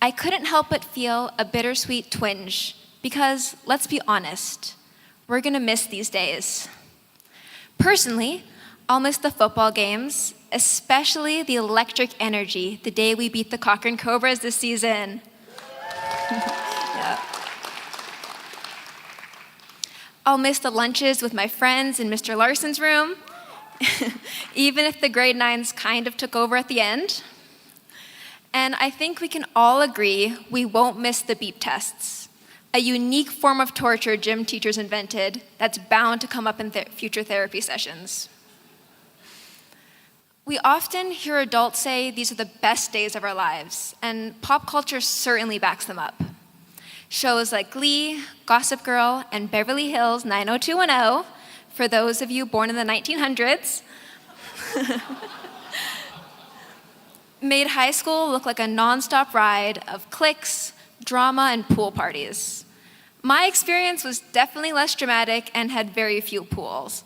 I couldn't help but feel a bittersweet twinge because, let's be honest, we're gonna miss these days. Personally, I'll miss the football games, especially the electric energy the day we beat the Cochrane Cobras this season. Yeah. I'll miss the lunches with my friends in Mr. Larson's room, even if the grade 9s kind of took over at the end. And I think we can all agree we won't miss the beep tests, a unique form of torture gym teachers invented that's bound to come up in future therapy sessions. We often hear adults say these are the best days of our lives, and pop culture certainly backs them up. Shows like Glee, Gossip Girl, and Beverly Hills 90210, for those of you born in the 1900s, made high school look like a nonstop ride of cliques, drama, and pool parties. My experience was definitely less dramatic and had very few pools.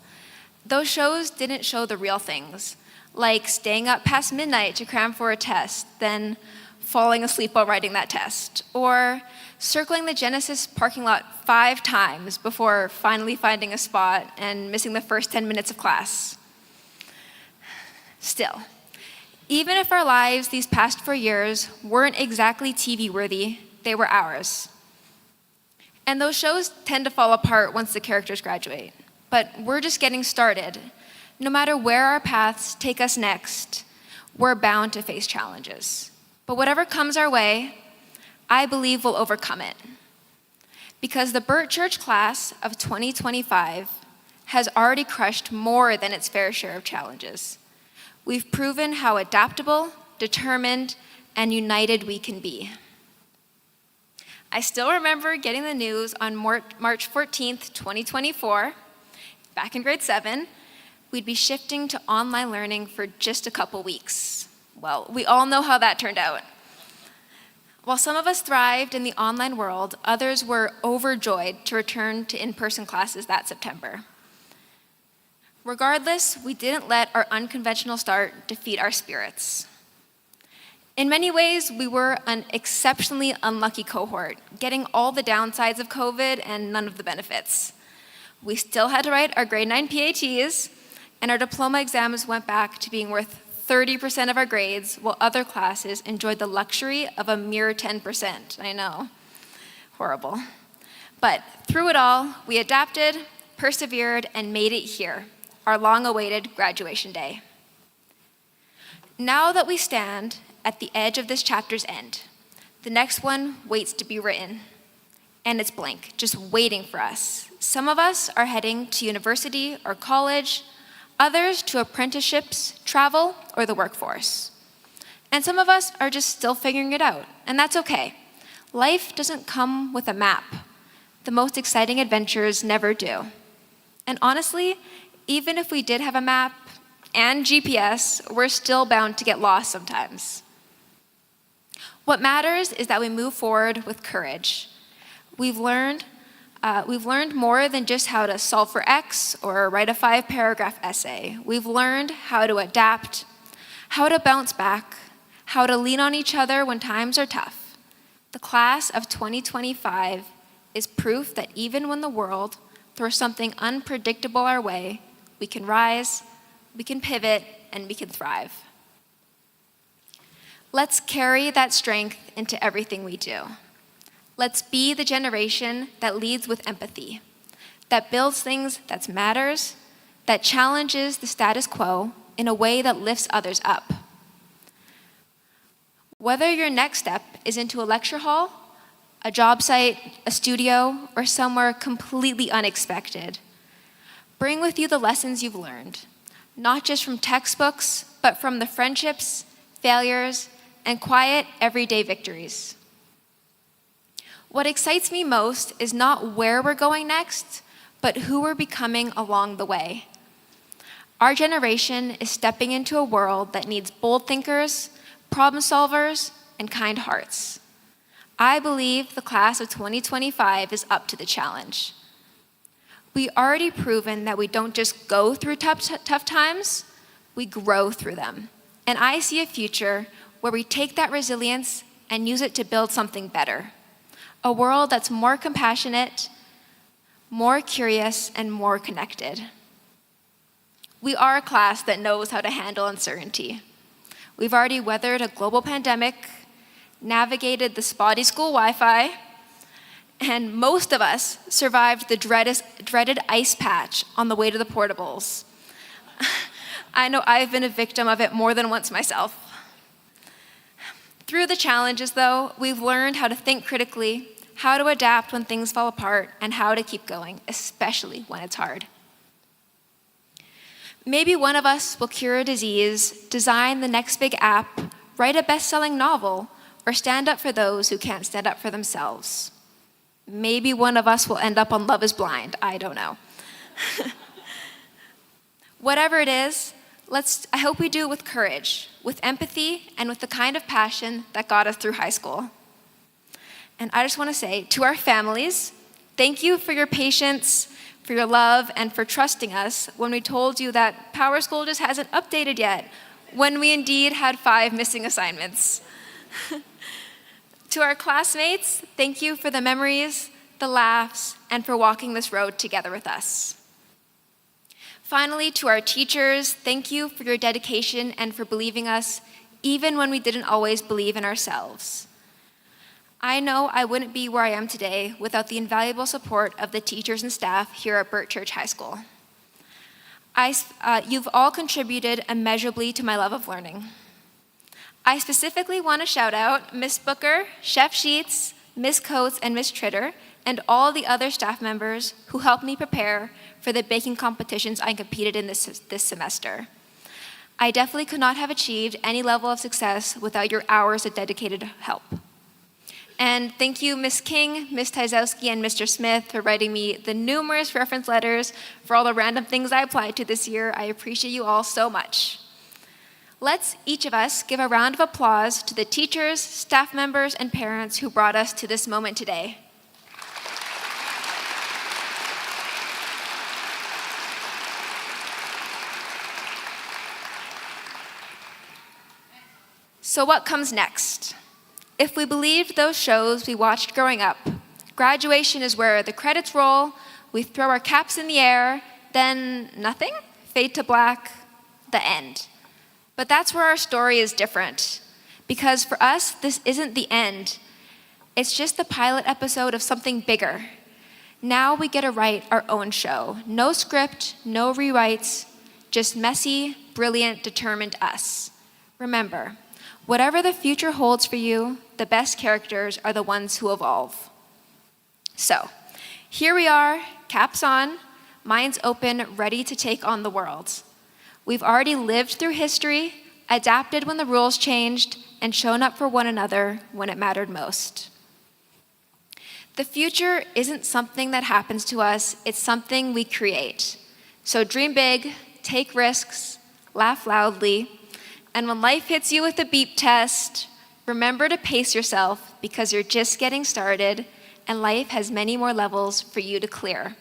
Those shows didn't show the real things, like staying up past midnight to cram for a test, then falling asleep while writing that test, or circling the Genesis parking lot 5 times before finally finding a spot and missing the first 10 minutes of class. Still, even if our lives these past 4 years weren't exactly TV-worthy, they were ours. And those shows tend to fall apart once the characters graduate. But we're just getting started. No matter where our paths take us next, we're bound to face challenges. But whatever comes our way, I believe we'll overcome it. Because the Bert Church class of 2025 has already crushed more than its fair share of challenges. We've proven how adaptable, determined, and united we can be. I still remember getting the news on March 14th, 2024, back in grade 7, we'd be shifting to online learning for just a couple weeks. Well, we all know how that turned out. While some of us thrived in the online world, others were overjoyed to return to in-person classes that September. Regardless, we didn't let our unconventional start defeat our spirits. In many ways, we were an exceptionally unlucky cohort, getting all the downsides of COVID and none of the benefits. We still had to write our grade 9 PATs, and our diploma exams went back to being worth 30% of our grades, while other classes enjoyed the luxury of a mere 10%. I know, horrible. But through it all, we adapted, persevered, and made it here, our long-awaited graduation day. Now that we stand at the edge of this chapter's end, the next one waits to be written. And it's blank, just waiting for us. Some of us are heading to university or college, others to apprenticeships, travel, or the workforce. And some of us are just still figuring it out, and that's okay. Life doesn't come with a map. The most exciting adventures never do. And honestly, even if we did have a map and GPS, we're still bound to get lost sometimes. What matters is that we move forward with courage. We've learned more than just how to solve for X or write a 5-paragraph essay. We've learned how to adapt, how to bounce back, how to lean on each other when times are tough. The class of 2025 is proof that even when the world throws something unpredictable our way, we can rise, we can pivot, and we can thrive. Let's carry that strength into everything we do. Let's be the generation that leads with empathy, that builds things that matters, that challenges the status quo in a way that lifts others up. Whether your next step is into a lecture hall, a job site, a studio, or somewhere completely unexpected, bring with you the lessons you've learned, not just from textbooks, but from the friendships, failures, and quiet, everyday victories. What excites me most is not where we're going next, but who we're becoming along the way. Our generation is stepping into a world that needs bold thinkers, problem solvers, and kind hearts. I believe the class of 2025 is up to the challenge. We already proven that we don't just go through tough times, we grow through them. And I see a future where we take that resilience and use it to build something better. A world that's more compassionate, more curious, and more connected. We are a class that knows how to handle uncertainty. We've already weathered a global pandemic, navigated the spotty school Wi-Fi, and most of us survived the dreaded ice patch on the way to the portables. I know I've been a victim of it more than once myself. Through the challenges, though, we've learned how to think critically, how to adapt when things fall apart, and how to keep going, especially when it's hard. Maybe one of us will cure a disease, design the next big app, write a best-selling novel, or stand up for those who can't stand up for themselves. Maybe one of us will end up on Love is Blind, I don't know. Whatever it is, I hope we do it with courage, with empathy, and with the kind of passion that got us through high school. And I just want to say to our families, thank you for your patience, for your love, and for trusting us when we told you that Power School just hasn't updated yet, when we indeed had 5 missing assignments. To our classmates, thank you for the memories, the laughs, and for walking this road together with us. Finally, to our teachers, thank you for your dedication and for believing us, even when we didn't always believe in ourselves. I know I wouldn't be where I am today without the invaluable support of the teachers and staff here at Bert Church High School. You've all contributed immeasurably to my love of learning. I specifically want to shout out Miss Booker, Chef Sheets, Miss Coates, and Miss Tritter, and all the other staff members who helped me prepare for the baking competitions I competed in this semester. I definitely could not have achieved any level of success without your hours of dedicated help. And thank you, Miss King, Miss Taowski, and Mr. Smith for writing me the numerous reference letters for all the random things I applied to this year. I appreciate you all so much. Let's each of us give a round of applause to the teachers, staff members, and parents who brought us to this moment today. So what comes next? If we believed those shows we watched growing up, graduation is where the credits roll, we throw our caps in the air, then nothing, fade to black, the end. But that's where our story is different. Because for us, this isn't the end. It's just the pilot episode of something bigger. Now we get to write our own show. No script, no rewrites, just messy, brilliant, determined us. Remember, whatever the future holds for you, the best characters are the ones who evolve. So, here we are, caps on, minds open, ready to take on the world. We've already lived through history, adapted when the rules changed, and shown up for one another when it mattered most. The future isn't something that happens to us, it's something we create. So dream big, take risks, laugh loudly, and when life hits you with a beep test, remember to pace yourself because you're just getting started and life has many more levels for you to clear.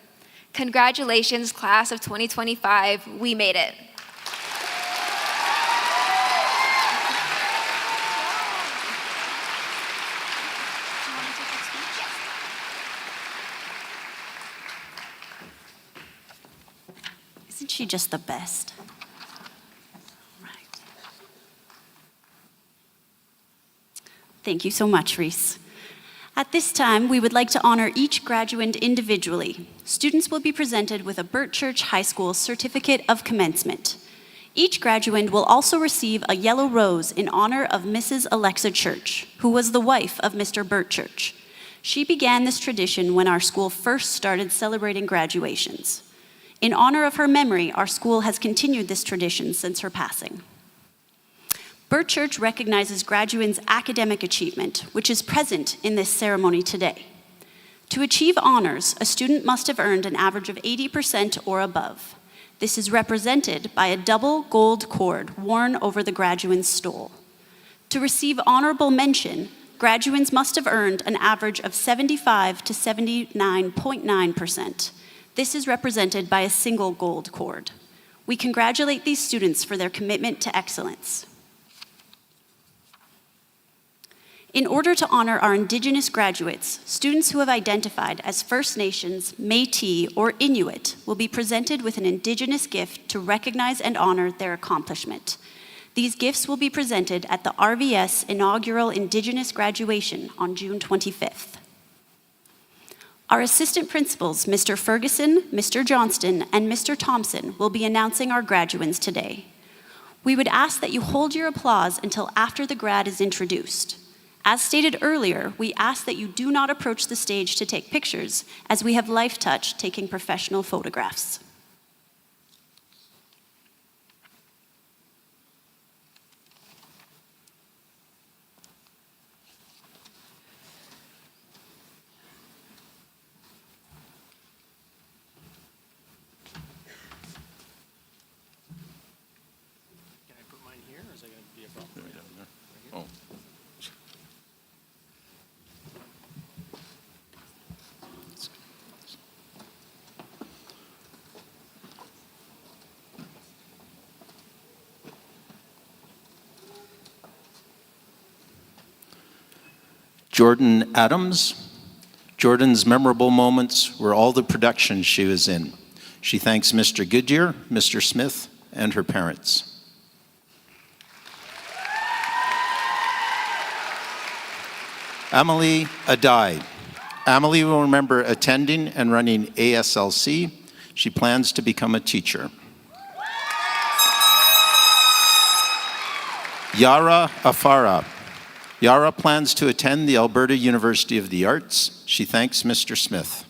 Congratulations, class of 2025, we made it. Isn't she just the best? Right. Thank you so much, Reese. At this time, we would like to honor each graduate individually. Students will be presented with a Bert Church High School Certificate of Commencement. Each graduate will also receive a yellow rose in honor of Mrs. Alexa Church, who was the wife of Mr. Bert Church. She began this tradition when our school first started celebrating graduations. In honor of her memory, our school has continued this tradition since her passing. Bert Church recognizes graduates' academic achievement, which is present in this ceremony today. To achieve honors, a student must have earned an average of 80% or above. This is represented by a double gold cord worn over the graduand's stole. To receive honorable mention, graduands must have earned an average of 75 to 79.9%. This is represented by a single gold cord. We congratulate these students for their commitment to excellence. In order to honor our Indigenous graduates, students who have identified as First Nations, Métis, or Inuit will be presented with an Indigenous gift to recognize and honor their accomplishment. These gifts will be presented at the RVS inaugural Indigenous graduation on June 25th. Our assistant principals, Mr. Ferguson, Mr. Johnston, and Mr. Thompson, will be announcing our graduands today. We would ask that you hold your applause until after the grad is introduced. As stated earlier, we ask that you do not approach the stage to take pictures, as we have Life Touch taking professional photographs. Can I put mine here, or is it going to be a problem? Oh. Jordan Adams. Jordan's memorable moments were all the productions she was in. She thanks Mr. Goodyear, Mr. Smith, and her parents. Amelie Adai. Amelie will remember attending and running ASLC. She plans to become a teacher. Yara Afara. Yara plans to attend the Alberta University of the Arts. She thanks Mr. Smith.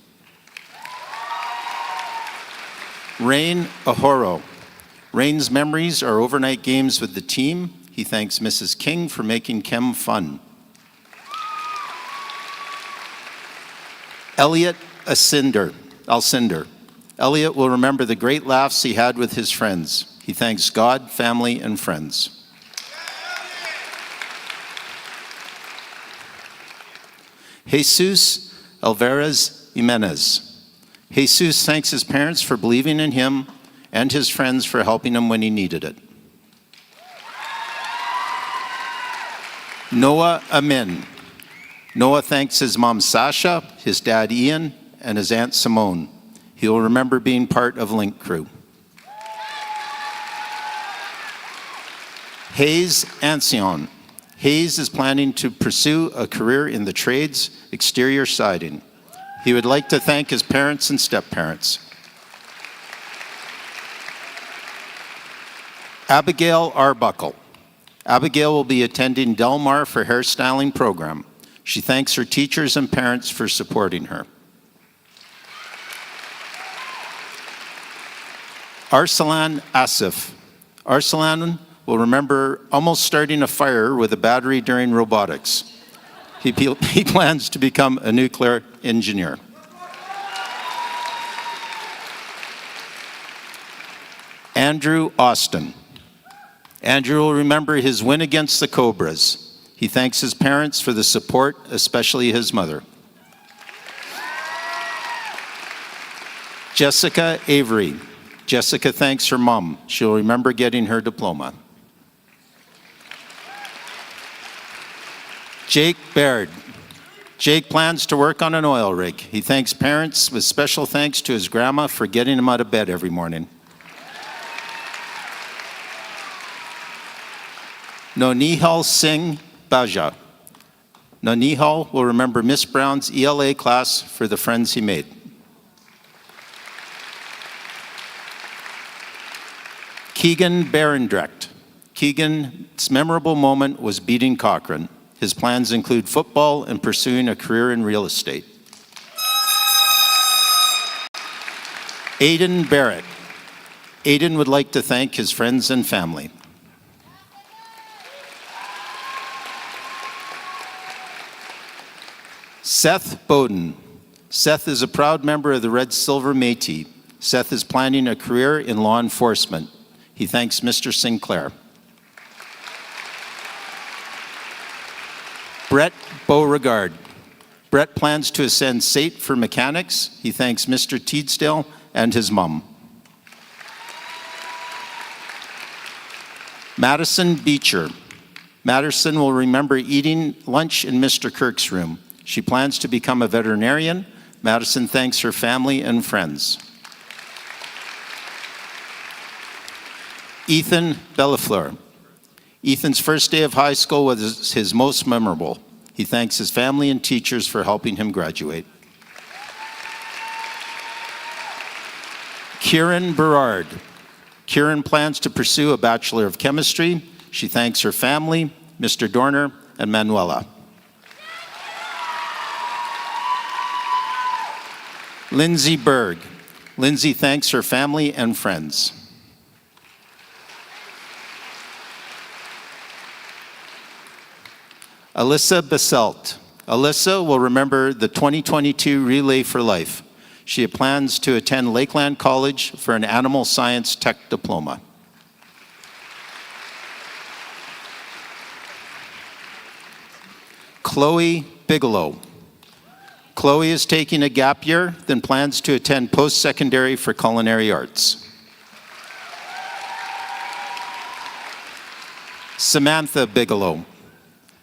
Rain Ahoro. Rain's memories are overnight games with the team. He thanks Mrs. King for making chem fun. Elliot Alcinder. Elliot will remember the great laughs he had with his friends. He thanks God, family, and friends. Jesus Alvarez Jimenez. Jesus thanks his parents for believing in him and his friends for helping him when he needed it. Noah Amin. Noah thanks his mom Sasha, his dad Ian, and his aunt Simone. He will remember being part of Link Crew. Hayes Ancion. Hayes is planning to pursue a career in the trades, exterior siding. He would like to thank his parents and step-parents. Abigail Arbuckle. Abigail will be attending Del Mar for hairstyling program. She thanks her teachers and parents for supporting her. Arsalan Asif. Arsalan will remember almost starting a fire with a battery during robotics. He plans to become a nuclear engineer. Andrew Austin. Andrew will remember his win against the Cobras. He thanks his parents for the support, especially his mother. Jessica Avery. Jessica thanks her mom. She'll remember getting her diploma. Jake Baird. Jake plans to work on an oil rig. He thanks parents with special thanks to his grandma for getting him out of bed every morning. Nonihal Singh Baja. Nonihal will remember Miss Brown's ELA class for the friends he made. Keegan Berendrecht. Keegan's memorable moment was beating Cochrane. His plans include football and pursuing a career in real estate. Aidan Barrett. Aidan would like to thank his friends and family. Seth Bowden. Seth is a proud member of the Red Silver Métis. Seth is planning a career in law enforcement. He thanks Mr. Sinclair. Brett Beauregard. Brett plans to ascend SAIT for mechanics. He thanks Mr. Teedsdale and his mom. Madison Beecher. Madison will remember eating lunch in Mr. Kirk's room. She plans to become a veterinarian. Madison thanks her family and friends. Ethan Bellafleur. Ethan's first day of high school was his most memorable. He thanks his family and teachers for helping him graduate. Kieran Berard. Kieran plans to pursue a Bachelor of Chemistry. She thanks her family, Mr. Dorner, and Manuela. Lindsay Berg. Lindsay thanks her family and friends. Alyssa Baselt. Alyssa will remember the 2022 Relay for Life. She plans to attend Lakeland College for an Animal Science Tech Diploma. Chloe Bigelow. Chloe is taking a gap year, then plans to attend post-secondary for culinary arts. Samantha Bigelow.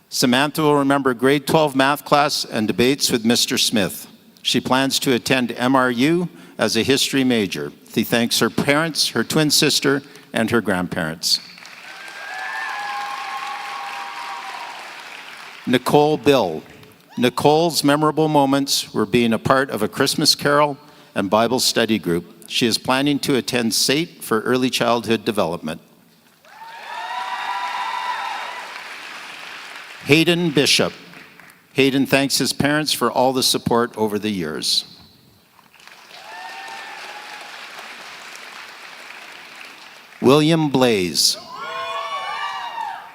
Samantha will remember grade 12 math class and debates with Mr. Smith. She plans to attend MRU as a history major. She thanks her parents, her twin sister, and her grandparents. Nicole Bill. Nicole's memorable moments were being a part of a Christmas carol and Bible study group. She is planning to attend SAIT for early childhood development. Hayden Bishop. Hayden thanks his parents for all the support over the years. William Blaze.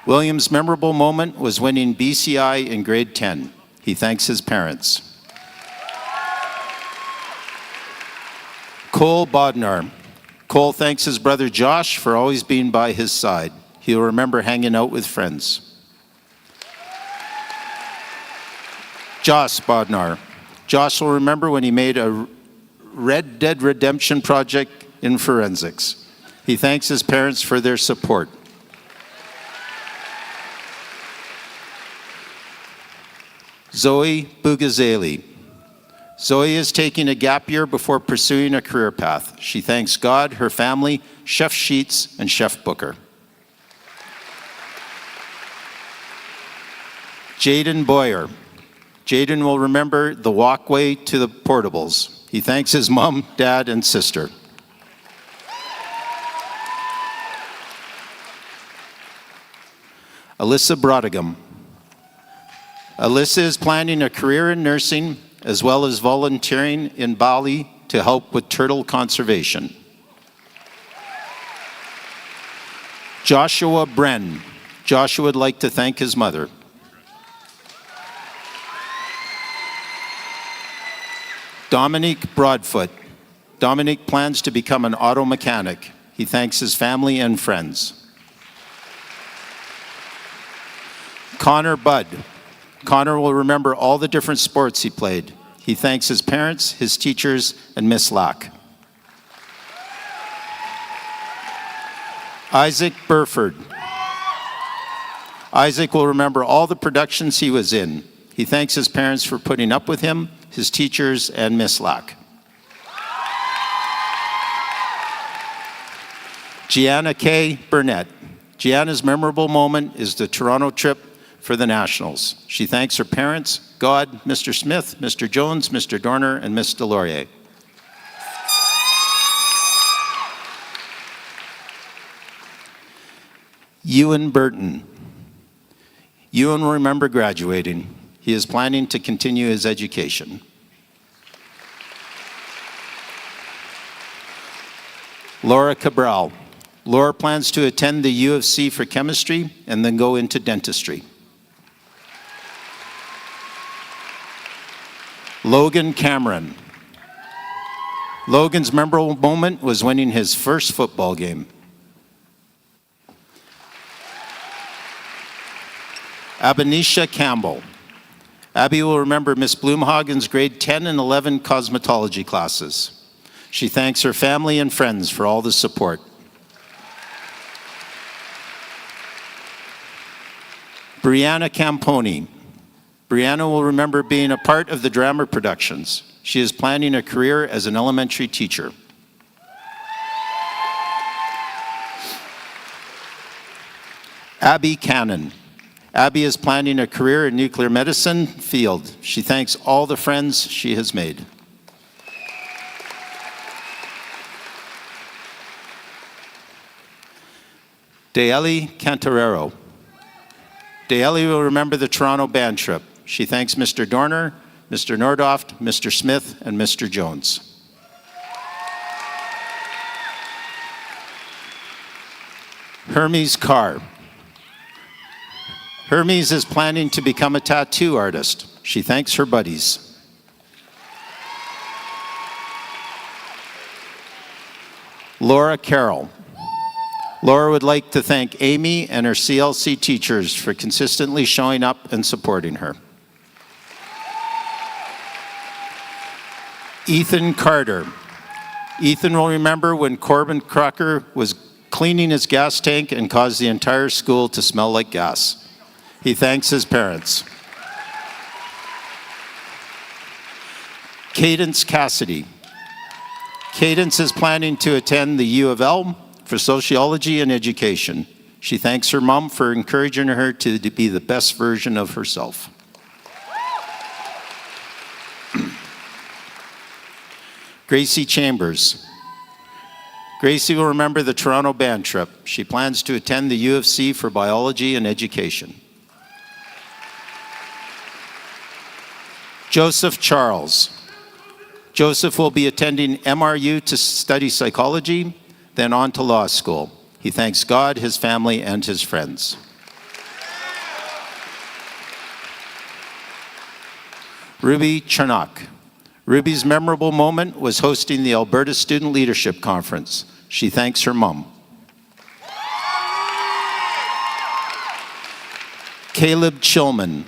William's memorable moment was winning BCI in grade 10. He thanks his parents. Cole Bodnar. Cole thanks his brother Josh for always being by his side. He'll remember hanging out with friends. Josh Bodnar. Josh will remember when he made a Red Dead Redemption project in forensics. He thanks his parents for their support. Zoe Bugazeli. Zoe is taking a gap year before pursuing a career path. She thanks God, her family, Chef Sheets, and Chef Booker. Jaden Boyer. Jaden will remember the walkway to the portables. He thanks his mom, dad, and sister. Alyssa Brodegum. Alyssa is planning a career in nursing as well as volunteering in Bali to help with turtle conservation. Joshua Bren. Joshua would like to thank his mother. Dominique Broadfoot. Dominique plans to become an auto mechanic. He thanks his family and friends. Connor Budd. Connor will remember all the different sports he played. He thanks his parents, his teachers, and Miss Lack. Isaac Burford. Isaac will remember all the productions he was in. He thanks his parents for putting up with him, his teachers, and Miss Lack. Gianna K. Burnett. Gianna's memorable moment is the Toronto trip for the Nationals. She thanks her parents, God, Mr. Smith, Mr. Jones, Mr. Dorner, and Miss Delorier. Ewan Burton. Ewan will remember graduating. He is planning to continue his education. Laura Cabral. Laura plans to attend the U of C for chemistry and then go into dentistry. Logan Cameron. Logan's memorable moment was winning his first football game. Abanisha Campbell. Abby will remember Miss Bloomhagen's grade 10 and 11 cosmetology classes. She thanks her family and friends for all the support. Brianna Camponi. Brianna will remember being a part of the drama productions. She is planning a career as an elementary teacher. Abby Cannon. Abby is planning a career in nuclear medicine field. She thanks all the friends she has made. Daeli Cantarero. Daeli will remember the Toronto band trip. She thanks Mr. Dorner, Mr. Nordoft, Mr. Smith, and Mr. Jones. Hermes Carr. Hermes is planning to become a tattoo artist. She thanks her buddies. Laura Carroll. Laura would like to thank Amy and her CLC teachers for consistently showing up and supporting her. Ethan Carter. Ethan will remember when Corbin Crocker was cleaning his gas tank and caused the entire school to smell like gas. He thanks his parents. Cadence Cassidy. Cadence is planning to attend the U of L for sociology and education. She thanks her mom for encouraging her to be the best version of herself. Gracie Chambers. Gracie will remember the Toronto band trip. She plans to attend the U of C for biology and education. Joseph Charles. Joseph will be attending MRU to study psychology, then on to law school. He thanks God, his family, and his friends. Ruby Charnock. Ruby's memorable moment was hosting the Alberta Student Leadership Conference. She thanks her mom. Caleb Chilman.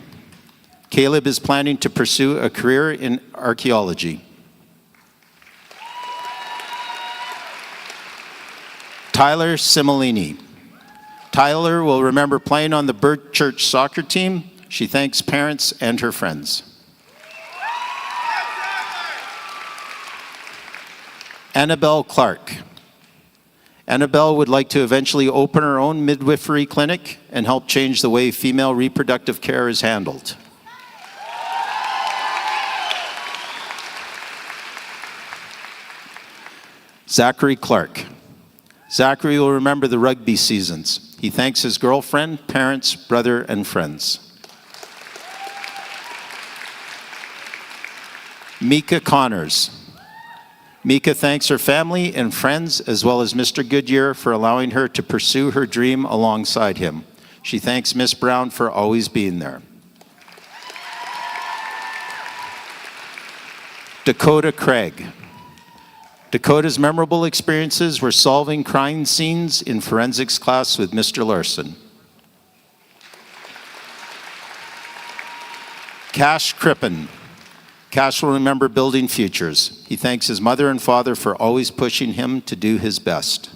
Caleb is planning to pursue a career in archaeology. Tyler Similini. Tyler will remember playing on the Bert Church soccer team. She thanks parents and her friends. Annabelle Clark. Annabelle would like to eventually open her own midwifery clinic and help change the way female reproductive care is handled. Zachary Clark. Zachary will remember the rugby seasons. He thanks his girlfriend, parents, brother, and friends. Mika Connors. Mika thanks her family and friends, as well as Mr. Goodyear, for allowing her to pursue her dream alongside him. She thanks Miss Brown for always being there. Dakota Craig. Dakota's memorable experiences were solving crime scenes in forensics class with Mr. Larson. Cash Crippen. Cash will remember building futures. He thanks his mother and father for always pushing him to do his best.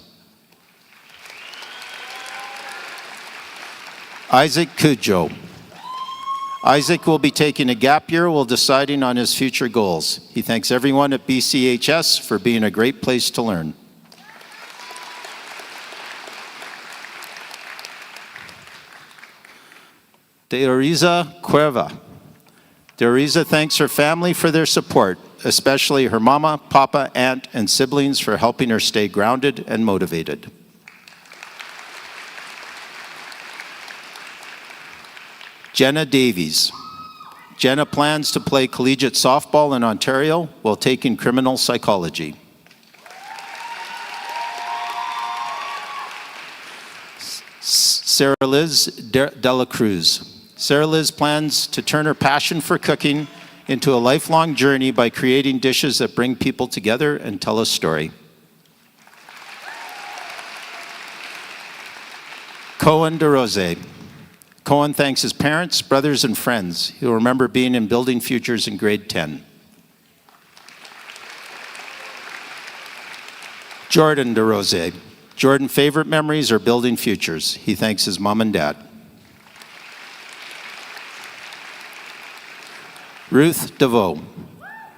Isaac Cujo. Isaac will be taking a gap year while deciding on his future goals. He thanks everyone at BCHS for being a great place to learn. Deoriza Cueva. Deoriza thanks her family for their support, especially her mama, papa, aunt, and siblings for helping her stay grounded and motivated. Jenna Davies. Jenna plans to play collegiate softball in Ontario while taking criminal psychology. Sarah Liz Dela Cruz. Sarah Liz plans to turn her passion for cooking into a lifelong journey by creating dishes that bring people together and tell a story. Cohen DeRose. Cohen thanks his parents, brothers, and friends. He'll remember being in Building Futures in grade 10. Jordan DeRose. Jordan's favorite memories are Building Futures. He thanks his mom and dad. Ruth DeVoe.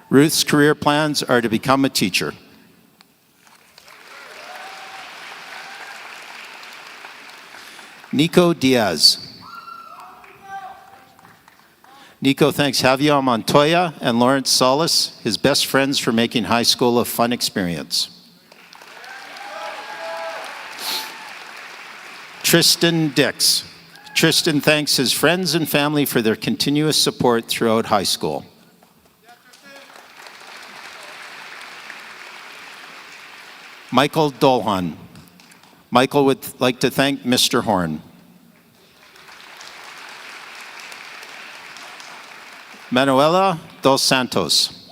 Ruth's career plans are to become a teacher. Nico Diaz. Nico thanks Javier Montoya and Lawrence Solis, his best friends, for making high school a fun experience. Tristan Dix. Tristan thanks his friends and family for their continuous support throughout high school. Michael Dolhan. Michael would like to thank Mr. Horn. Manuela Dos Santos.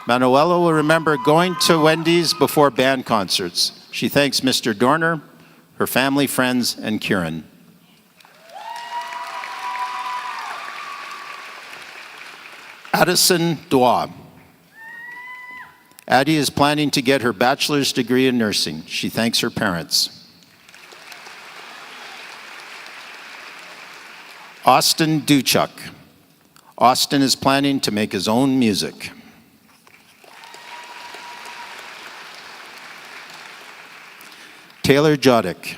Manuela will remember going to Wendy's before band concerts. She thanks Mr. Dorner, her family, friends, and Kieran. Addison Dua. Addie is planning to get her bachelor's degree in nursing. She thanks her parents. Austin Duchuk. Austin is planning to make his own music. Taylor Jodick.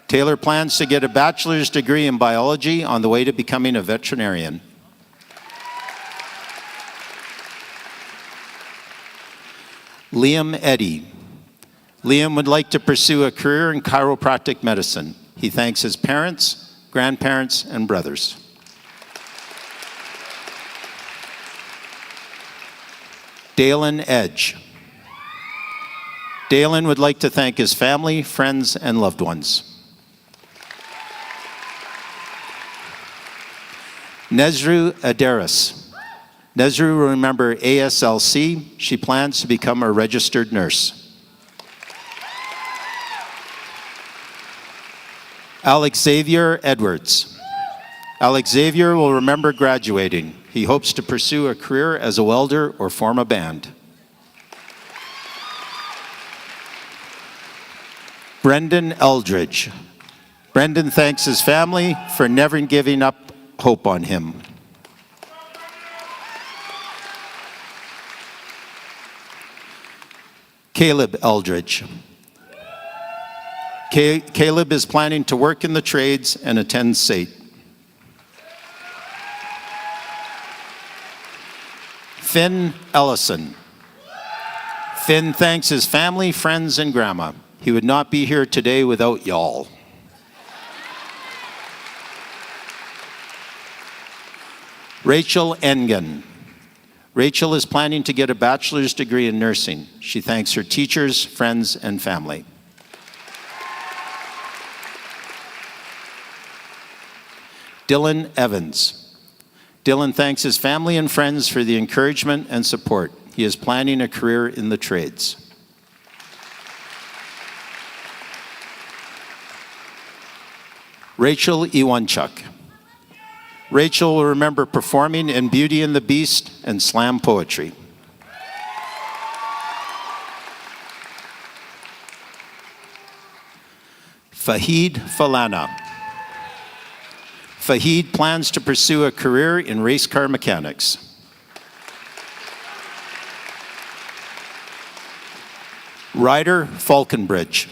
Taylor plans to get a bachelor's degree in biology on the way to becoming a veterinarian. Liam Eddy. Liam would like to pursue a career in chiropractic medicine. He thanks his parents, grandparents, and brothers. Dalen Edge. Dalen would like to thank his family, friends, and loved ones. Nezru Adaris. Nezru will remember ASLC. She plans to become a registered nurse. Alex Xavier Edwards. Alex Xavier will remember graduating. He hopes to pursue a career as a welder or form a band. Brendan Eldridge. Brendan thanks his family for never giving up hope on him. Caleb Eldridge. Caleb is planning to work in the trades and attend SAIT. Finn Ellison. Finn thanks his family, friends, and grandma. He would not be here today without y'all. Rachel Engen. Rachel is planning to get a bachelor's degree in nursing. She thanks her teachers, friends, and family. Dylan Evans. Dylan thanks his family and friends for the encouragement and support. He is planning a career in the trades. Rachel Iwanchuk. Rachel will remember performing in Beauty and the Beast and slam poetry. Fahid Falana. Fahid plans to pursue a career in race car mechanics. Ryder Falconbridge.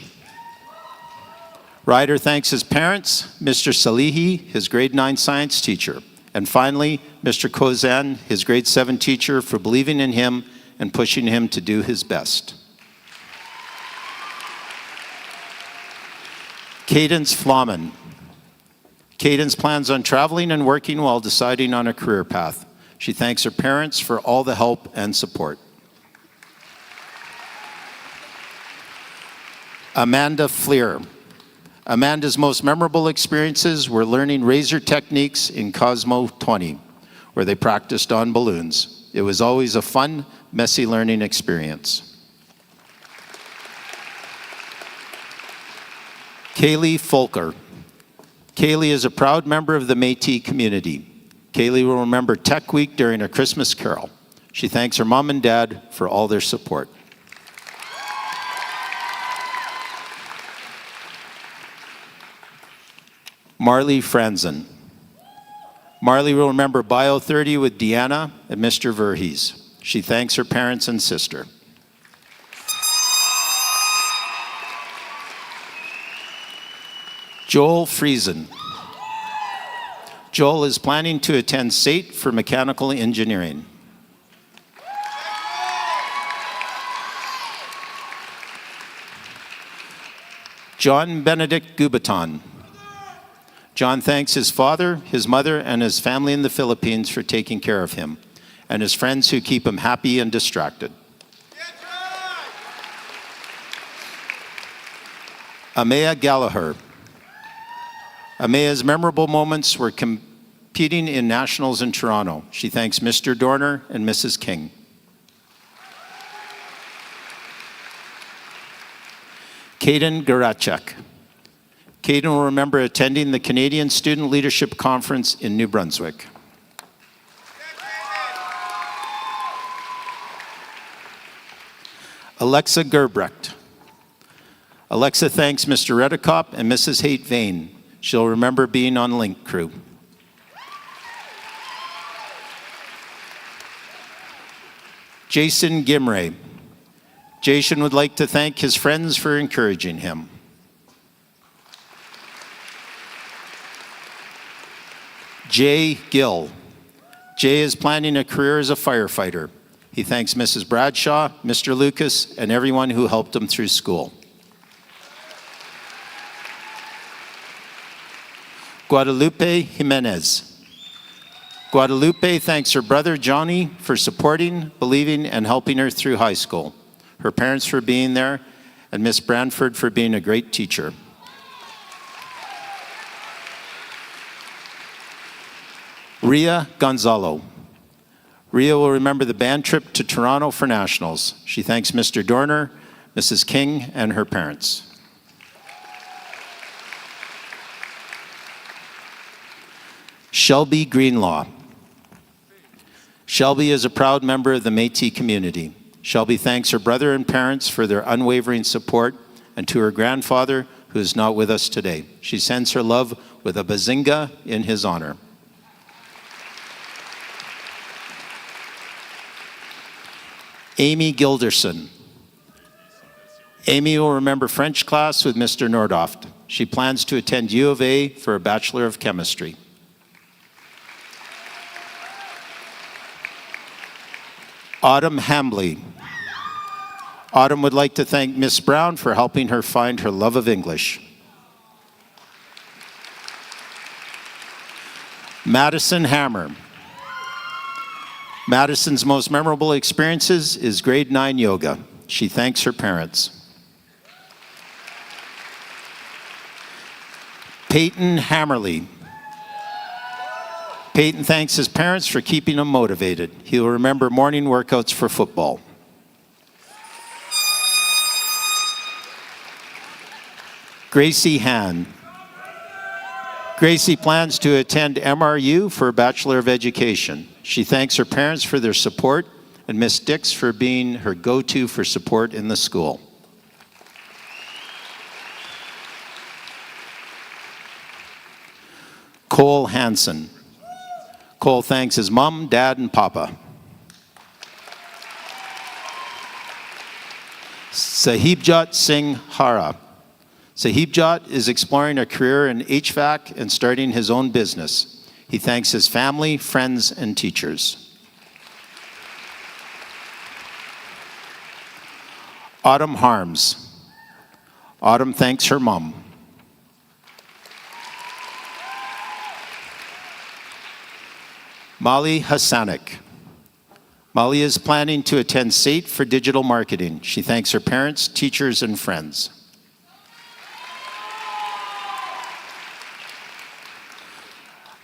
Ryder thanks his parents, Mr. Salihi, his grade 9 science teacher, and finally, Mr. Kozan, his grade 7 teacher, for believing in him and pushing him to do his best. Cadence Flauman. Cadence plans on traveling and working while deciding on a career path. She thanks her parents for all the help and support. Amanda Fleer. Amanda's most memorable experiences were learning razor techniques in Cosmo 20. where they practiced on balloons. It was always a fun, messy learning experience. Kaylee Folker. Kaylee is a proud member of the Métis community. Kaylee will remember Tech Week during a Christmas carol. She thanks her mom and dad for all their support. Marley Franzen. Marley will remember Bio 30 with Deanna and Mr. Verhees. She thanks her parents and sister. Joel Friesen. Joel is planning to attend SAIT for mechanical engineering. John Benedict Gubaton. John thanks his father, his mother, and his family in the Philippines for taking care of him, and his friends who keep him happy and distracted. Amaya Gallagher. Amaya's memorable moments were competing in nationals in Toronto. She thanks Mr. Dorner and Mrs. King. Caden Garachek. Caden will remember attending the Canadian Student Leadership Conference in New Brunswick. Alexa Gerbrecht. Alexa thanks Mr. Redekop and Mrs. Haight Vane. She'll remember being on Link Crew. Jason Gimray. Jason would like to thank his friends for encouraging him. Jay Gill. Jay is planning a career as a firefighter. He thanks Mrs. Bradshaw, Mr. Lucas, and everyone who helped him through school. Guadalupe Jimenez. Guadalupe thanks her brother Johnny for supporting, believing, and helping her through high school, her parents for being there, and Miss Brandford for being a great teacher. Ria Gonzalo. Ria will remember the band trip to Toronto for nationals. She thanks Mr. Dorner, Mrs. King, and her parents. Shelby Greenlaw. Shelby is a proud member of the Métis community. Shelby thanks her brother and parents for their unwavering support, and to her grandfather, who is not with us today. She sends her love with a bazinga in his honor. Amy Gilderson. Amy will remember French class with Mr. Nordoft. She plans to attend U of A for a Bachelor of Chemistry. Autumn Hambley. Autumn would like to thank Miss Brown for helping her find her love of English. Madison Hammer. Madison's most memorable experiences is grade 9 yoga. She thanks her parents. Peyton Hammerly. Peyton thanks his parents for keeping him motivated. He will remember morning workouts for football. Gracie Han. Gracie plans to attend MRU for a Bachelor of Education. She thanks her parents for their support and Miss Dix for being her go-to for support in the school. Cole Hansen. Cole thanks his mom, dad, and papa. Sahibjot Singh Hara. Sahibjot is exploring a career in HVAC and starting his own business. He thanks his family, friends, and teachers. Autumn Harms. Autumn thanks her mom. Molly Hassanek. Molly is planning to attend SAIT for digital marketing. She thanks her parents, teachers, and friends.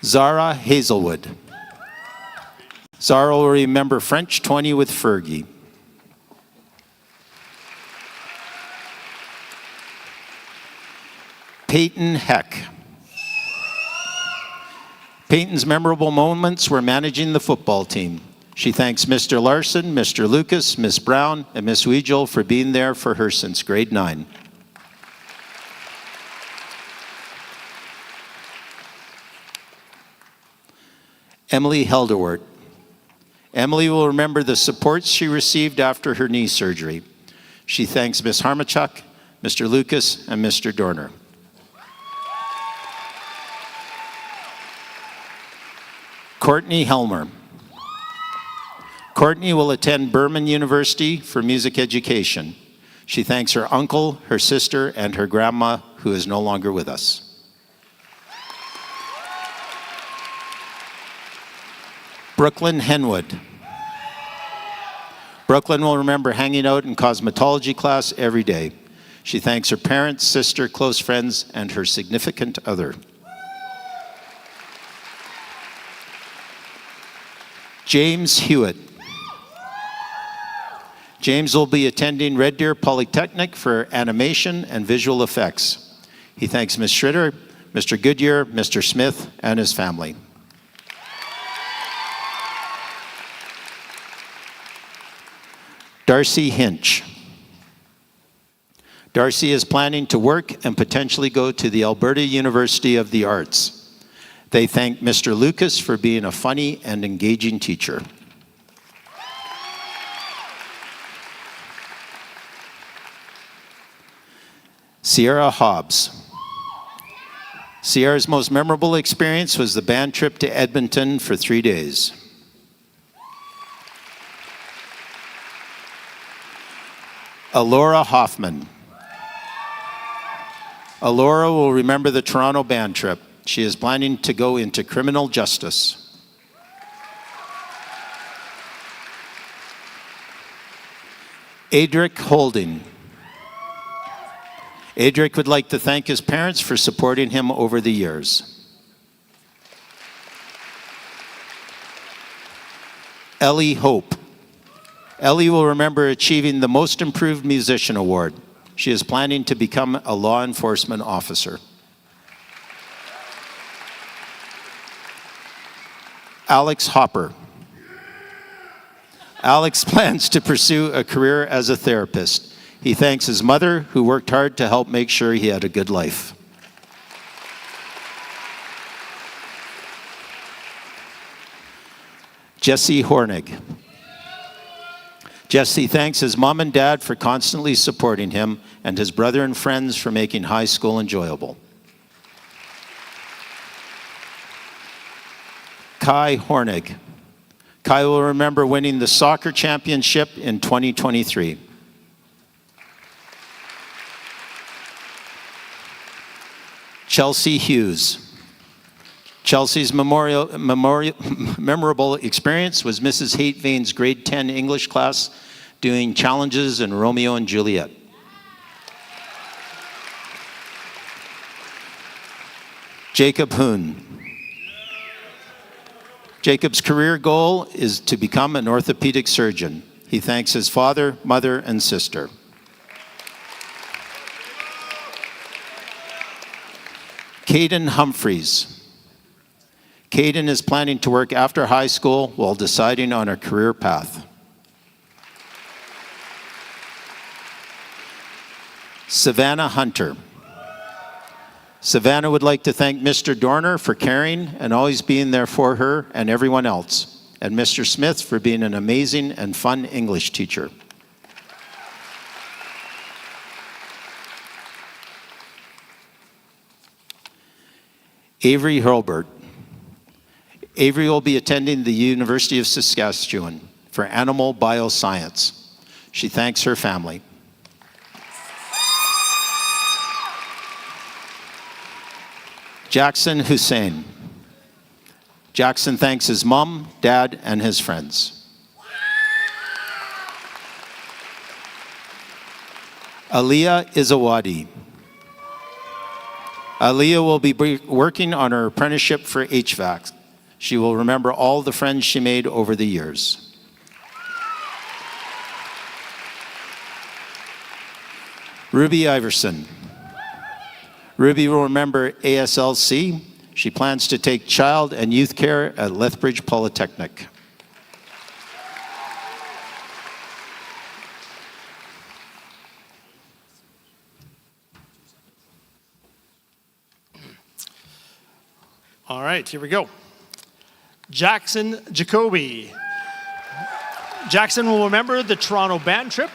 Zara Hazelwood. Zara will remember French 20 with Fergie. Peyton Heck. Peyton's memorable moments were managing the football team. She thanks Mr. Larson, Mr. Lucas, Miss Brown, and Miss Weigel for being there for her since grade 9. Emily Helderwart. Emily will remember the support she received after her knee surgery. She thanks Miss Harmachuk, Mr. Lucas, and Mr. Dorner. Courtney Helmer. Courtney will attend Burman University for music education. She thanks her uncle, her sister, and her grandma, who is no longer with us. Brooklyn Henwood. Brooklyn will remember hanging out in cosmetology class every day. She thanks her parents, sister, close friends, and her significant other. James Hewitt. James will be attending Red Deer Polytechnic for animation and visual effects. He thanks Ms. Schritter, Mr. Goodyear, Mr. Smith, and his family. Darcy Hinch. Darcy is planning to work and potentially go to the Alberta University of the Arts. They thank Mr. Lucas for being a funny and engaging teacher. Sierra Hobbs. Sierra's most memorable experience was the band trip to Edmonton for 3 days. Alora Hoffman. Alora will remember the Toronto band trip. She is planning to go into criminal justice. Adric Holding. Adric would like to thank his parents for supporting him over the years. Ellie Hope. Ellie will remember achieving the Most Improved Musician Award. She is planning to become a law enforcement officer. Alex Hopper. Alex plans to pursue a career as a therapist. He thanks his mother, who worked hard to help make sure he had a good life. Jesse Hornig. Jesse thanks his mom and dad for constantly supporting him and his brother and friends for making high school enjoyable. Kai Hornig. Kai will remember winning the soccer championship in 2023. Chelsea Hughes. Chelsea's memorable experience was Mrs. Hatevane's grade 10 English class doing challenges in Romeo and Juliet. Jacob Hoon. Jacob's career goal is to become an orthopedic surgeon. He thanks his father, mother, and sister. Caden Humphreys. Caden is planning to work after high school while deciding on a career path. Savannah Hunter. Savannah would like to thank Mr. Dorner for caring and always being there for her and everyone else, and Mr. Smith for being an amazing and fun English teacher. Avery Hurlbert. Avery will be attending the University of Saskatchewan for animal bioscience. She thanks her family. Jackson Hussein. Jackson thanks his mom, dad, and his friends. Aliyah Izawadi. Aliyah will be working on her apprenticeship for HVAC. She will remember all the friends she made over the years. Ruby Iverson. Ruby will remember ASLC. She plans to take child and youth care at Lethbridge Polytechnic. All right, here we go. Jackson Jacoby. Jackson will remember the Toronto band trip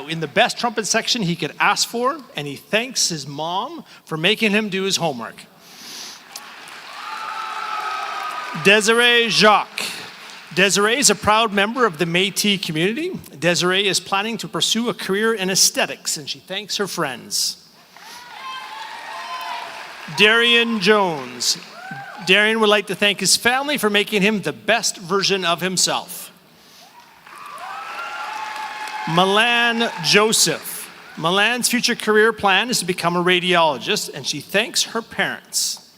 in the best trumpet section he could ask for, and he thanks his mom for making him do his homework. Desiree Jacques. Desiree is a proud member of the Métis community. Desiree is planning to pursue a career in aesthetics, and she thanks her friends. Darian Jones. Darian would like to thank his family for making him the best version of himself. Milan Joseph. Milan's future career plan is to become a radiologist, and she thanks her parents.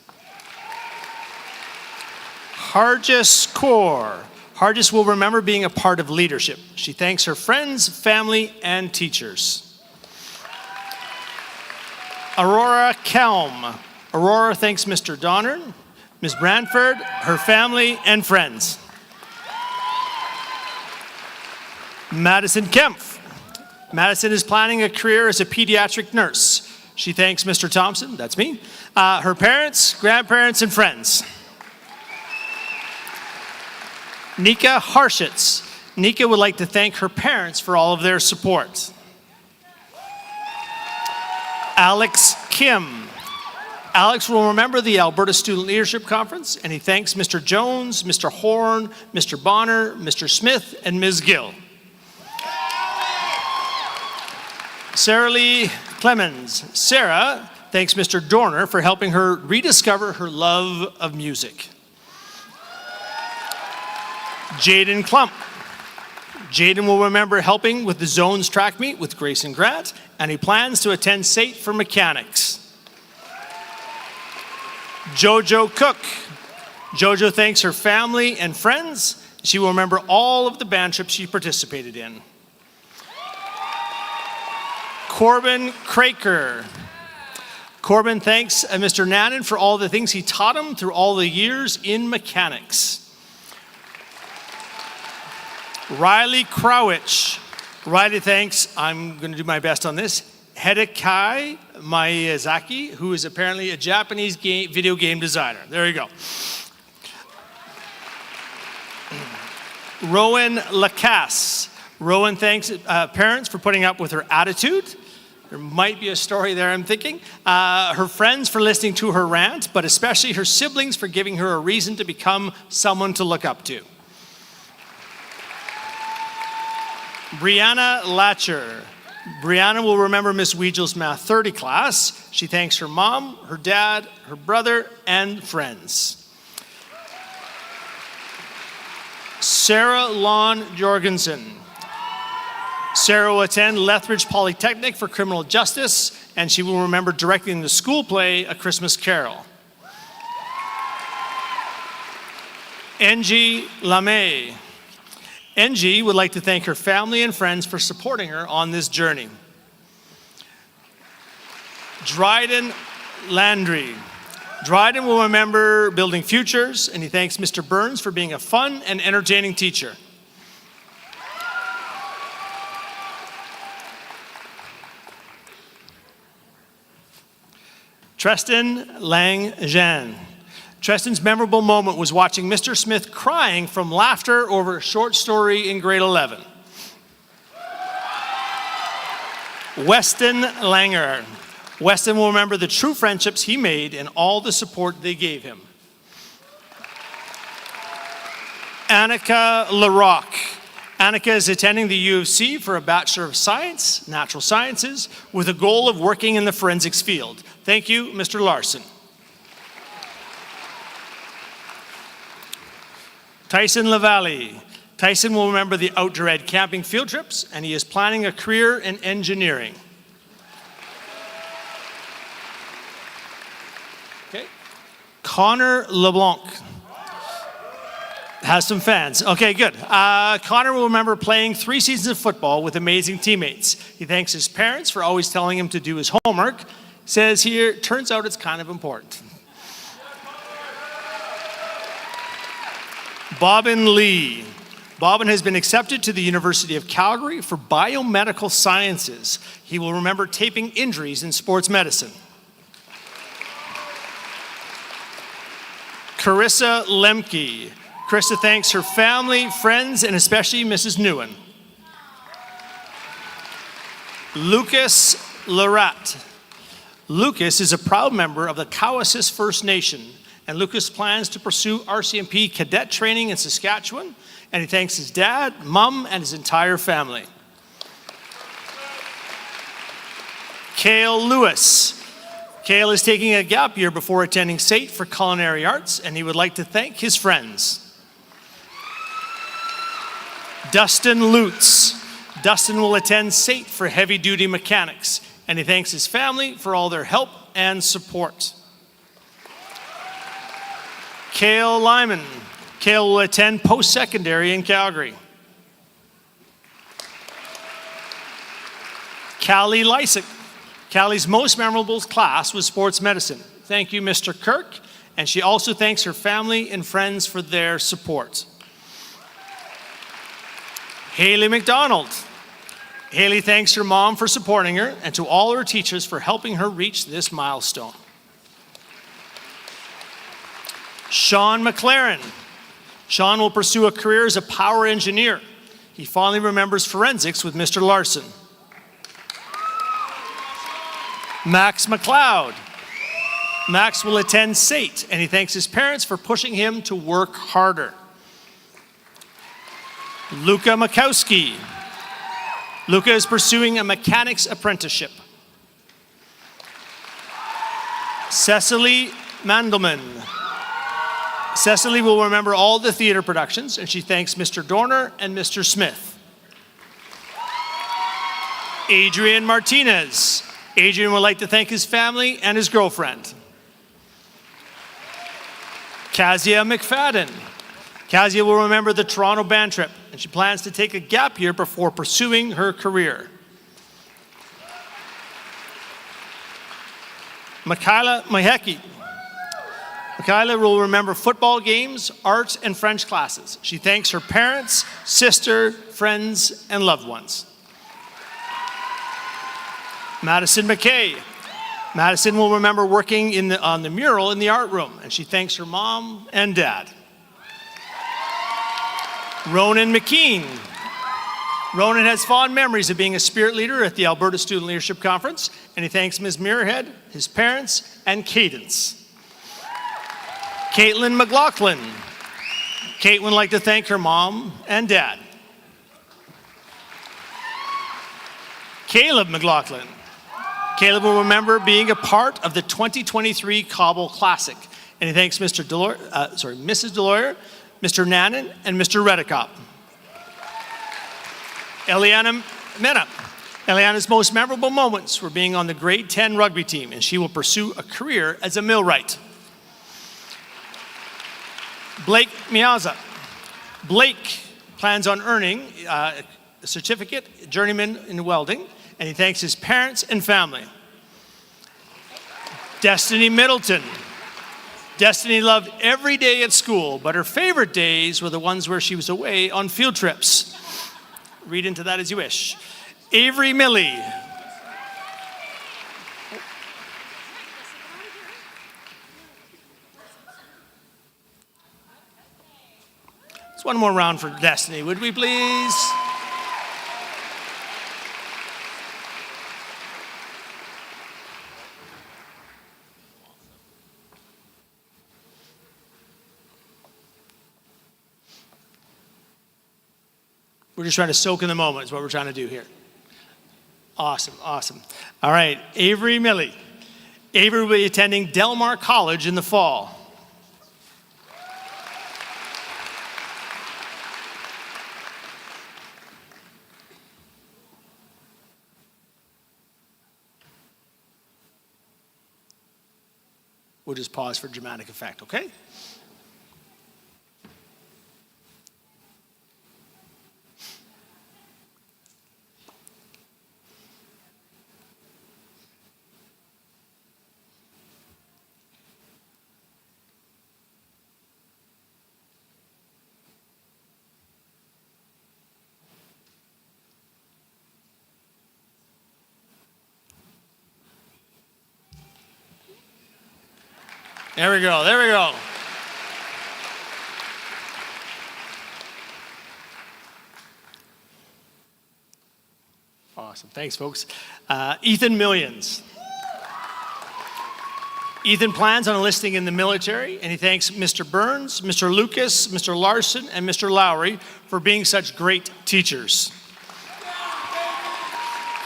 Hargis Kaur. Hargis will remember being a part of leadership. She thanks her friends, family, and teachers. Aurora Kelm. Aurora thanks Mr. Donner, Ms. Brandford, her family, and friends. Madison Kempf. Madison is planning a career as a pediatric nurse. She thanks Mr. Thompson, that's me, her parents, grandparents, and friends. Nika Harshitz. Nika would like to thank her parents for all of their support. Alex Kim. Alex will remember the Alberta Student Leadership Conference, and he thanks Mr. Jones, Mr. Horn, Mr. Bonner, Mr. Smith, and Ms. Gill. Sarah Lee Clemens. Sarah thanks Mr. Dorner for helping her rediscover her love of music. Jaden Klump. Jaden will remember helping with the Zones track meet with Grace and Grant, and he plans to attend SAIT for mechanics. Jojo Cook. Jojo thanks her family and friends. She will remember all of the band trips she participated in. Corbin Craker. Corbin thanks Mr. Nannon for all the things he taught him through all the years in mechanics. Riley Krowich. Riley thanks, I'm going to do my best on this, Hidekai Miyazaki, who is apparently a Japanese video game designer. There you go. Rowan Lacasse. Rowan thanks parents for putting up with her attitude. There might be a story there, I'm thinking. Her friends for listening to her rant, but especially her siblings for giving her a reason to become someone to look up to. Brianna Latcher. Brianna will remember Miss Weegel's Math 30 class. She thanks her mom, her dad, her brother, and friends. Sarah Lon Jorgensen. Sarah will attend Lethbridge Polytechnic for criminal justice, and she will remember directing the school play, A Christmas Carol. Angie Lamay. Angie would like to thank her family and friends for supporting her on this journey. Dryden Landry. Dryden will remember building futures, and he thanks Mr. Burns for being a fun and entertaining teacher. Treston Lang Jean. Treston's memorable moment was watching Mr. Smith crying from laughter over a short story in grade 11. Weston Langer. Weston will remember the true friendships he made and all the support they gave him. Annika Larocque. Annika is attending the U of C for a Bachelor of Science, Natural Sciences, with a goal of working in the forensics field. Thank you, Mr. Larson. Tyson Lavalley. Tyson will remember the outdoor ed camping field trips, and he is planning a career in engineering. Okay. Connor LeBlanc. Has some fans. Okay, good. Connor will remember playing 3 seasons of football with amazing teammates. He thanks his parents for always telling him to do his homework. Says here, turns out it's kind of important. Bobbin Lee. Bobbin has been accepted to the University of Calgary for biomedical sciences. He will remember taping injuries in sports medicine. Carissa Lemke. Carissa thanks her family, friends, and especially Mrs. Newen. Lucas Larat. Lucas is a proud member of the Cowessess First Nation, and Lucas plans to pursue RCMP cadet training in Saskatchewan, and he thanks his dad, mom, and his entire family. Cale Lewis. Cale is taking a gap year before attending SAIT for culinary arts, and he would like to thank his friends. Dustin Lutz. Dustin will attend SAIT for heavy-duty mechanics, and he thanks his family for all their help and support. Cale Lyman. Cale will attend post-secondary in Calgary. Callie Lysick. Callie's most memorable class was sports medicine. Thank you, Mr. Kirk. And she also thanks her family and friends for their support. Haley McDonald. Haley thanks her mom for supporting her and to all her teachers for helping her reach this milestone. Sean McLaren. Sean will pursue a career as a power engineer. He fondly remembers forensics with Mr. Larson. Max McLeod. Max will attend SAIT, and he thanks his parents for pushing him to work harder. Luca Makowski. Luca is pursuing a mechanics apprenticeship. Cecily Mandelman. Cecily will remember all the theater productions, and she thanks Mr. Dorner and Mr. Smith. Adrian Martinez. Adrian would like to thank his family and his girlfriend. Kazia McFadden. Kazia will remember the Toronto band trip, and she plans to take a gap year before pursuing her career. Michaela Maheki. Michaela will remember football games, art, and French classes. She thanks her parents, sister, friends, and loved ones. Madison McKay. Madison will remember working on the mural in the art room, and she thanks her mom and dad. Ronan McKean. Ronan has fond memories of being a spirit leader at the Alberta Student Leadership Conference, and he thanks Ms. Muirhead, his parents, and Cadence. Caitlin McLaughlin. Caitlin would like to thank her mom and dad. Caleb McLaughlin. Caleb will remember being a part of the 2023 Cobble Classic, and he thanks Mrs. Deloyer, Mr. Nannon, and Mr. Redicop. Eliana Mena. Eliana's most memorable moments were being on the grade 10 rugby team, and she will pursue a career as a millwright. Blake Miaza. Blake plans on earning a certificate, journeyman in welding, and he thanks his parents and family. Destiny Middleton. Destiny loved every day at school, but her favorite days were the ones where she was away on field trips. Read into that as you wish. Avery Milley. Let's one more round for Destiny, would we please? We're just trying to soak in the moment is what we're trying to do here. Awesome, awesome. All right, Avery Milley. Avery will be attending Delmar College in the fall. We'll just pause for dramatic effect, okay? There we go, there we go. Awesome, thanks folks. Ethan Millions. Ethan plans on enlisting in the military, and he thanks Mr. Burns, Mr. Lucas, Mr. Larson, and Mr. Lorie for being such great teachers.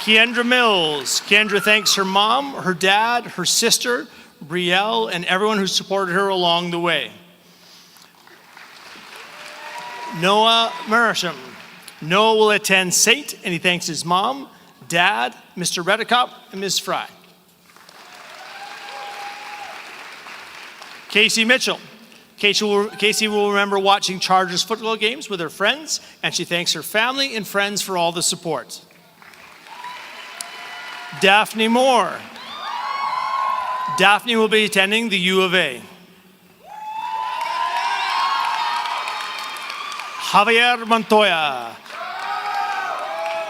Kendra Mills. Kendra thanks her mom, her dad, her sister, Brielle, and everyone who supported her along the way. Noah Mersham. Noah will attend St., and he thanks his mom, dad, Mr. Redicop, and Ms. Fry. Casey Mitchell. Casey will remember watching Chargers football games with her friends, and she thanks her family and friends for all the support. Daphne Moore. Daphne will be attending the U of A. Javier Montoya.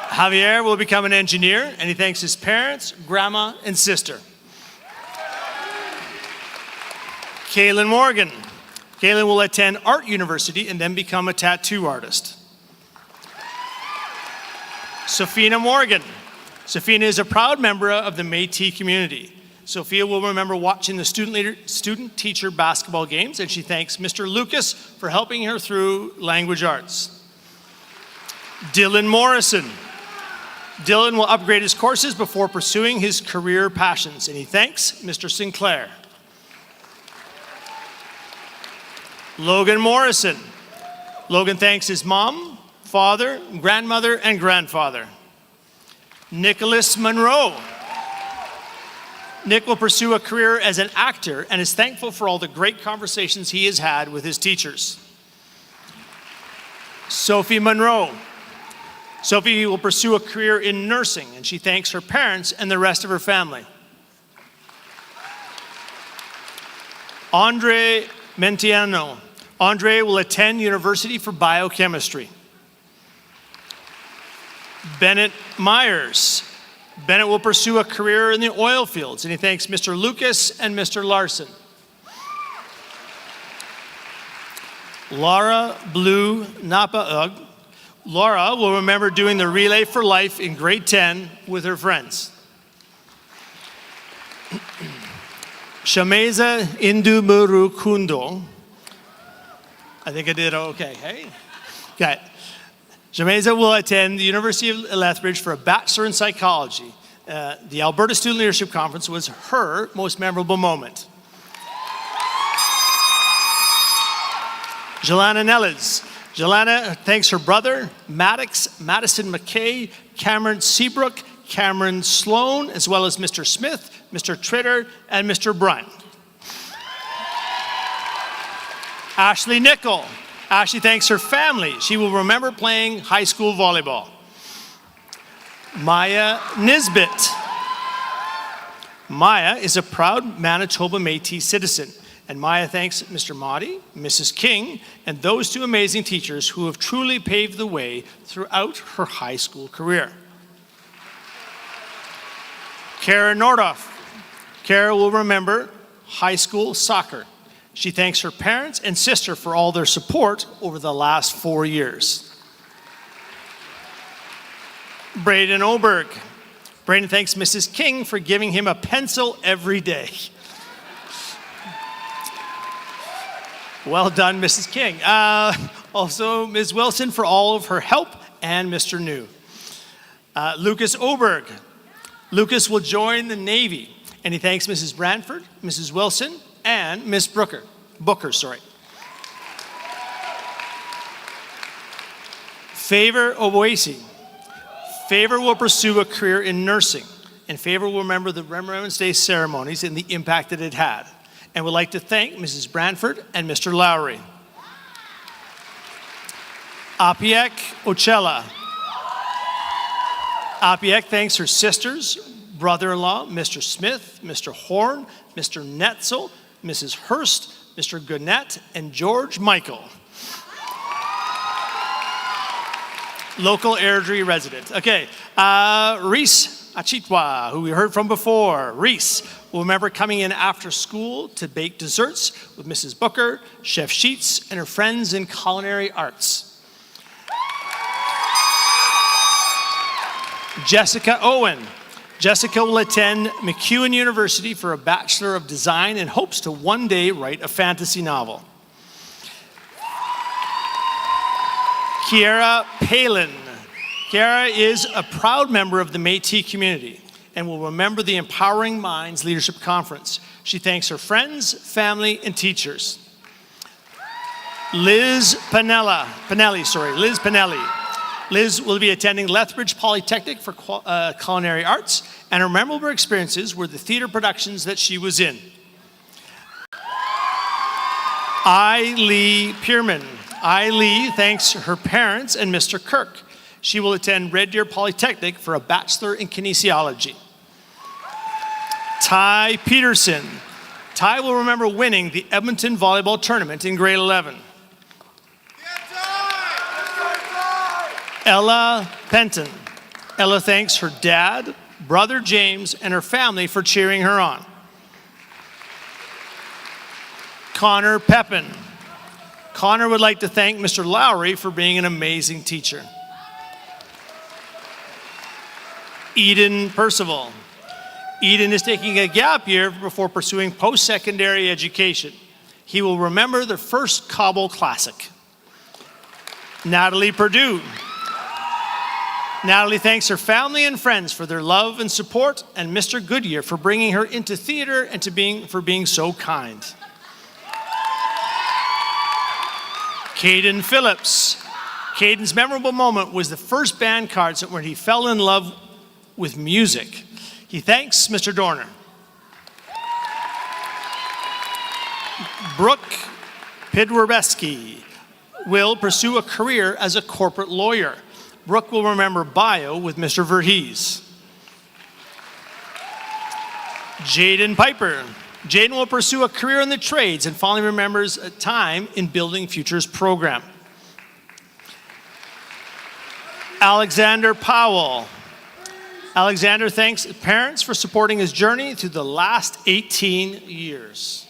Javier will become an engineer, and he thanks his parents, grandma, and sister. Kaylin Morgan. Kaylin will attend Art University and then become a tattoo artist. Sophina Morgan. Sophina is a proud member of the Métis community. Sophia will remember watching the student-teacher basketball games, and she thanks Mr. Lucas for helping her through language arts. Dylan Morrison. Dylan will upgrade his courses before pursuing his career passions, and he thanks Mr. Sinclair. Logan Morrison. Logan thanks his mom, father, grandmother, and grandfather. Nicholas Monroe. Nick will pursue a career as an actor and is thankful for all the great conversations he has had with his teachers. Sophie Monroe. Sophie will pursue a career in nursing, and she thanks her parents and the rest of her family. Andre Mentiano. Andre will attend University for Biochemistry. Bennett Myers. Bennett will pursue a career in the oil fields, and he thanks Mr. Lucas and Mr. Larson. Laura Blue Napa. Laura will remember doing the Relay for Life in grade 10 with her friends. Shameza Induburu Kundo. I think I did okay, hey? Okay. Jameza will attend the University of Lethbridge for a Bachelor in Psychology. The Alberta Student Leadership Conference was her most memorable moment. Jelana Nellis. Jelana thanks her brother, Maddox, Madison McKay, Cameron Seabrook, Cameron Sloan, as well as Mr. Smith, Mr. Tritter, and Mr. Bryant. Ashley Nickel. Ashley thanks her family. She will remember playing high school volleyball. Maya Nisbet. Maya is a proud Manitoba Métis citizen, and Maya thanks Mr. Motti, Mrs. King, and those two amazing teachers who have truly paved the way throughout her high school career. Kara Nordoff. Kara will remember high school soccer. She thanks her parents and sister for all their support over the last 4 years. Braden Oberg. Braden thanks Mrs. King for giving him a pencil every day. Well done, Mrs. King. Also, Ms. Wilson for all of her help, and Mr. New. Lucas Oberg. Lucas will join the Navy, and he thanks Mrs. Brandford, Mrs. Wilson, and Miss Booker. Favor Oboisi. Favor will pursue a career in nursing, and Favor will remember the Remembrance Day ceremonies and the impact that it had, and would like to thank Mrs. Brandford and Mr. Lorie. Apiek Ochella. Apiek thanks her sisters, brother-in-law, Mr. Smith, Mr. Horn, Mr. Netzel, Mrs. Hurst, Mr. Gunnett, and George Michael. Local Airdrie resident. Okay, Reese Achitwa, who we heard from before. Reese will remember coming in after school to bake desserts with Mrs. Booker, Chef Sheets, and her friends in culinary arts. Jessica Owen. Jessica will attend MacEwan University for a Bachelor of Design and hopes to one day write a fantasy novel. Kiara Palin. Kiara is a proud member of the Métis community and will remember the Empowering Minds Leadership Conference. She thanks her friends, family, and teachers. Liz Pinelli. Liz will be attending Lethbridge Polytechnic for culinary arts, and her memorable experiences were the theater productions that she was in. Lee Pierman. Lee thanks her parents and Mr. Kirk. She will attend Red Deer Polytechnic for a Bachelor in Kinesiology. Ty Peterson. Ty will remember winning the Edmonton Volleyball Tournament in grade 11. Ella Penton. Ella thanks her dad, brother James, and her family for cheering her on. Connor Pepin. Connor would like to thank Mr. Lorie for being an amazing teacher. Eden Percival. Eden is taking a gap year before pursuing post-secondary education. He will remember the first Cobble Classic. Natalie Perdue. Natalie thanks her family and friends for their love and support, and Mr. Goodyear for bringing her into theater and for being so kind. Caden Phillips. Caden's memorable moment was the first band concert where he fell in love with music. He thanks Mr. Dorner. Brooke Pidwerbeski will pursue a career as a corporate lawyer. Brooke will remember bio with Mr. Verhees. Jaden Piper. Jaden will pursue a career in the trades and fondly remembers a time in Building Futures program. Alexander Powell. Alexander thanks parents for supporting his journey through the last 18 years.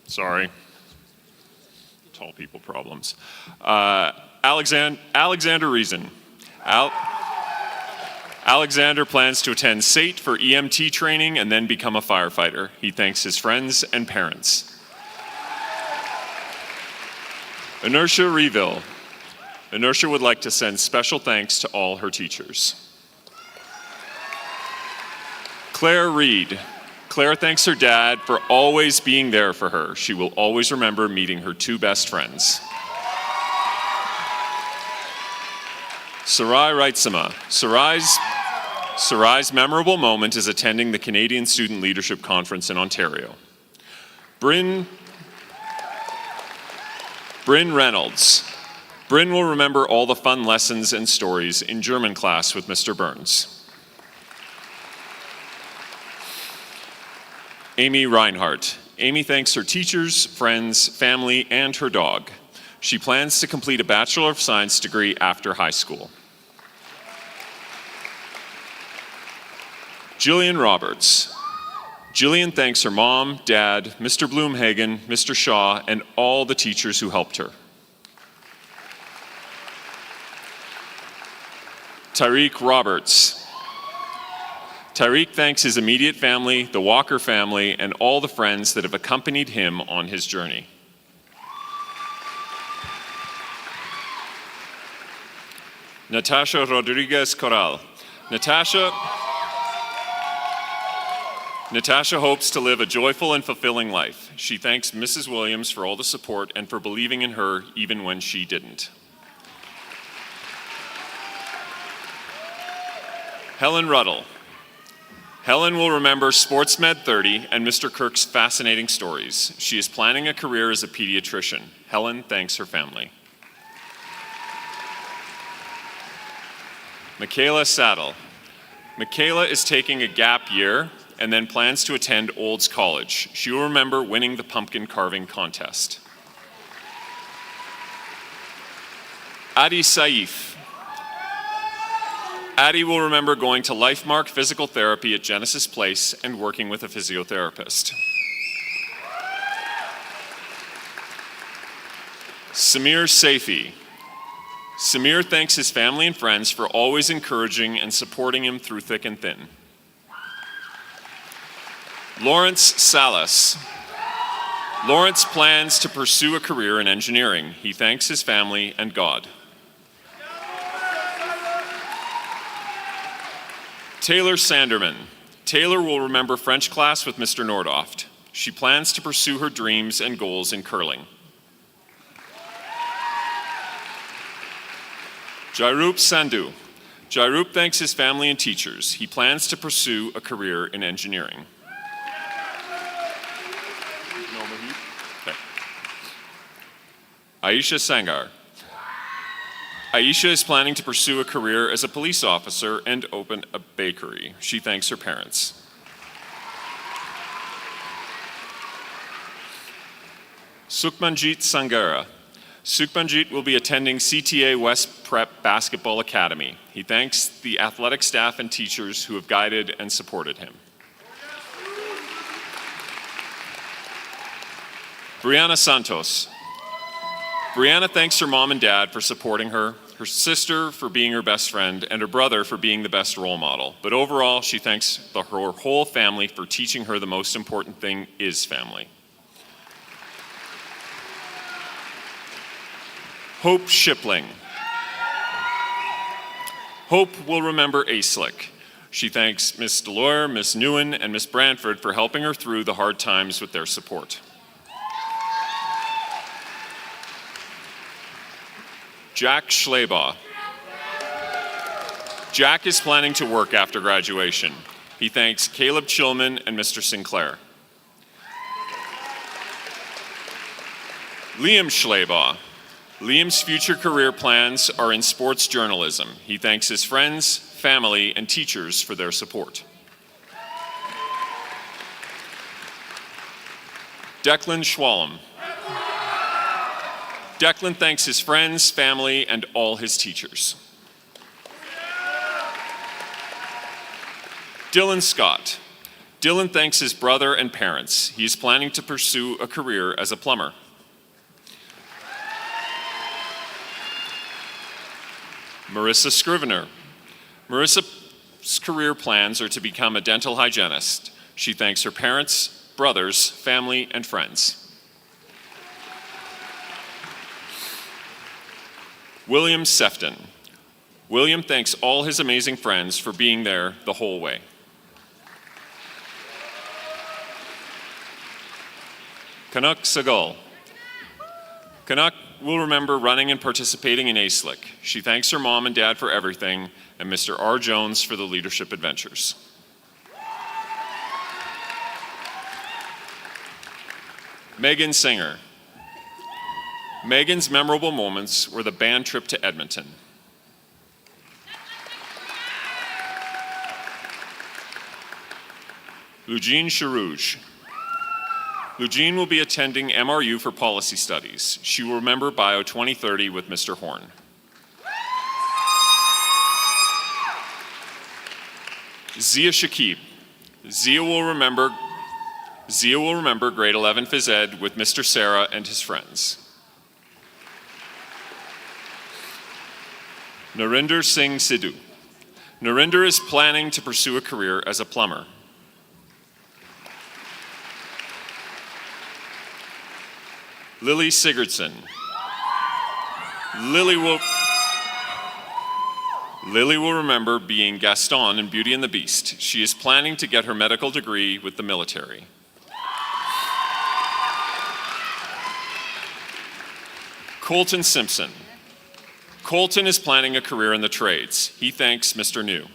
Sorry. Tall people problems. Alexander Reason. Alexander plans to attend SAIT for EMT training and then become a firefighter. He thanks his friends and parents. Inertia Reville. Inertia would like to send special thanks to all her teachers. Claire Reed. Claire thanks her dad for always being there for her. She will always remember meeting her two best friends. Sarai Reitzema. Sarai's memorable moment is attending the Canadian Student Leadership Conference in Ontario. Bryn Reynolds. Bryn will remember all the fun lessons and stories in German class with Mr. Burns. Amy Reinhardt. Amy thanks her teachers, friends, family, and her dog. She plans to complete a Bachelor of Science degree after high school. Jillian Roberts. Jillian thanks her mom, dad, Mr. Bloomhagen, Mr. Shaw, and all the teachers who helped her. Tyreek Roberts. Tyreek thanks his immediate family, the Walker family, and all the friends that have accompanied him on his journey. Natasha Rodriguez Corral. Natasha hopes to live a joyful and fulfilling life. She thanks Mrs. Williams for all the support and for believing in her even when she didn't. Helen Ruddle. Helen will remember SportsMed 30 and Mr. Kirk's fascinating stories. She is planning a career as a pediatrician. Helen thanks her family. Michaela Saddle. Michaela is taking a gap year and then plans to attend Olds College. She will remember winning the pumpkin carving contest. Adi Saif. Addie will remember going to LifeMark Physical Therapy at Genesis Place and working with a physiotherapist. Samir Saifi. Samir thanks his family and friends for always encouraging and supporting him through thick and thin. Lawrence Salas. Lawrence plans to pursue a career in engineering. He thanks his family and God. Taylor Sanderman. Taylor will remember French class with Mr. Nordoft. She plans to pursue her dreams and goals in curling. Jairup Sandhu. Jairup thanks his family and teachers. He plans to pursue a career in engineering. Okay. Aisha Sangar. Aisha is planning to pursue a career as a police officer and open a bakery. She thanks her parents. Sukhmanjit Sangara. Sukhmanjit will be attending CTA West Prep Basketball Academy. He thanks the athletic staff and teachers who have guided and supported him. Brianna Santos. Brianna thanks her mom and dad for supporting her sister for being her best friend, and her brother for being the best role model. But overall, she thanks her whole family for teaching her the most important thing is family. Hope Shipling. Hope will remember ASLIC. She thanks Miss Delore, Miss Newen, and Miss Brandford for helping her through the hard times with their support. Jack Schlebaugh. Jack is planning to work after graduation. He thanks Caleb Chilman and Mr. Sinclair. Liam Schlebaugh. Liam's future career plans are in sports journalism. He thanks his friends, family, and teachers for their support. Declan Schwalm. Declan thanks his friends, family, and all his teachers. Dylan Scott. Dylan thanks his brother and parents. He is planning to pursue a career as a plumber. Marissa Scrivener. Marissa's career plans are to become a dental hygienist. She thanks her parents, brothers, family, and friends. William Sefton. William thanks all his amazing friends for being there the whole way. Canuck Segal. Canuck will remember running and participating in ASLIC. She thanks her mom and dad for everything, and Mr. R. Jones for the leadership adventures. Megan Singer. Megan's memorable moments were the band trip to Edmonton. Eugene Charouge. Eugene will be attending MRU for policy studies. She will remember Bio 2030 with Mr. Horn. Zia Shakib. Zia will remember grade 11 phys ed with Mr. Sarah and his friends. Narinder Singh Sidhu. Narinder is planning to pursue a career as a plumber. Lily Sigurdsson. Lily will remember being Gaston in Beauty and the Beast. She is planning to get her medical degree with the military. Colton Simpson. Colton is planning a career in the trades. He thanks Mr. New.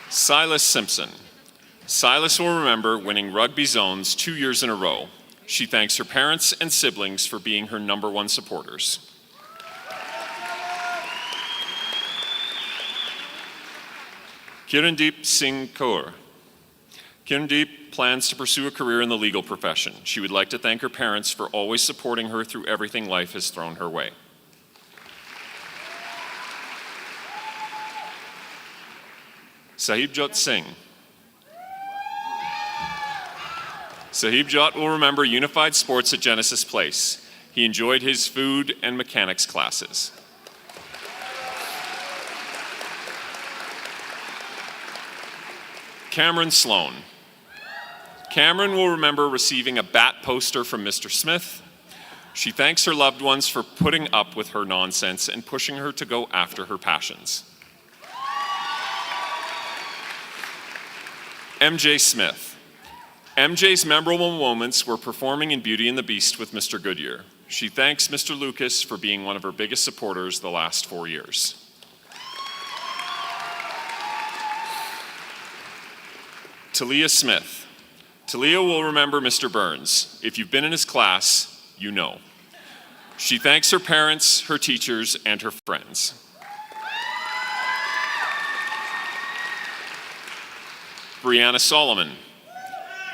Silas Simpson. Silas will remember winning rugby zones 2 years in a row. She thanks her parents and siblings for being her #1 supporters. Kirandeep Singh Kaur. Kirandeep plans to pursue a career in the legal profession. She would like to thank her parents for always supporting her through everything life has thrown her way. Sahibjot Singh. Sahibjot will remember Unified Sports at Genesis Place. He enjoyed his food and mechanics classes. Cameron Sloan. Cameron will remember receiving a bat poster from Mr. Smith. She thanks her loved ones for putting up with her nonsense and pushing her to go after her passions. MJ Smith. MJ's memorable moments were performing in Beauty and the Beast with Mr. Goodyear. She thanks Mr. Lucas for being one of her biggest supporters the last 4 years. Talia Smith. Talia will remember Mr. Burns. If you've been in his class, you know. She thanks her parents, her teachers, and her friends. Brianna Solomon.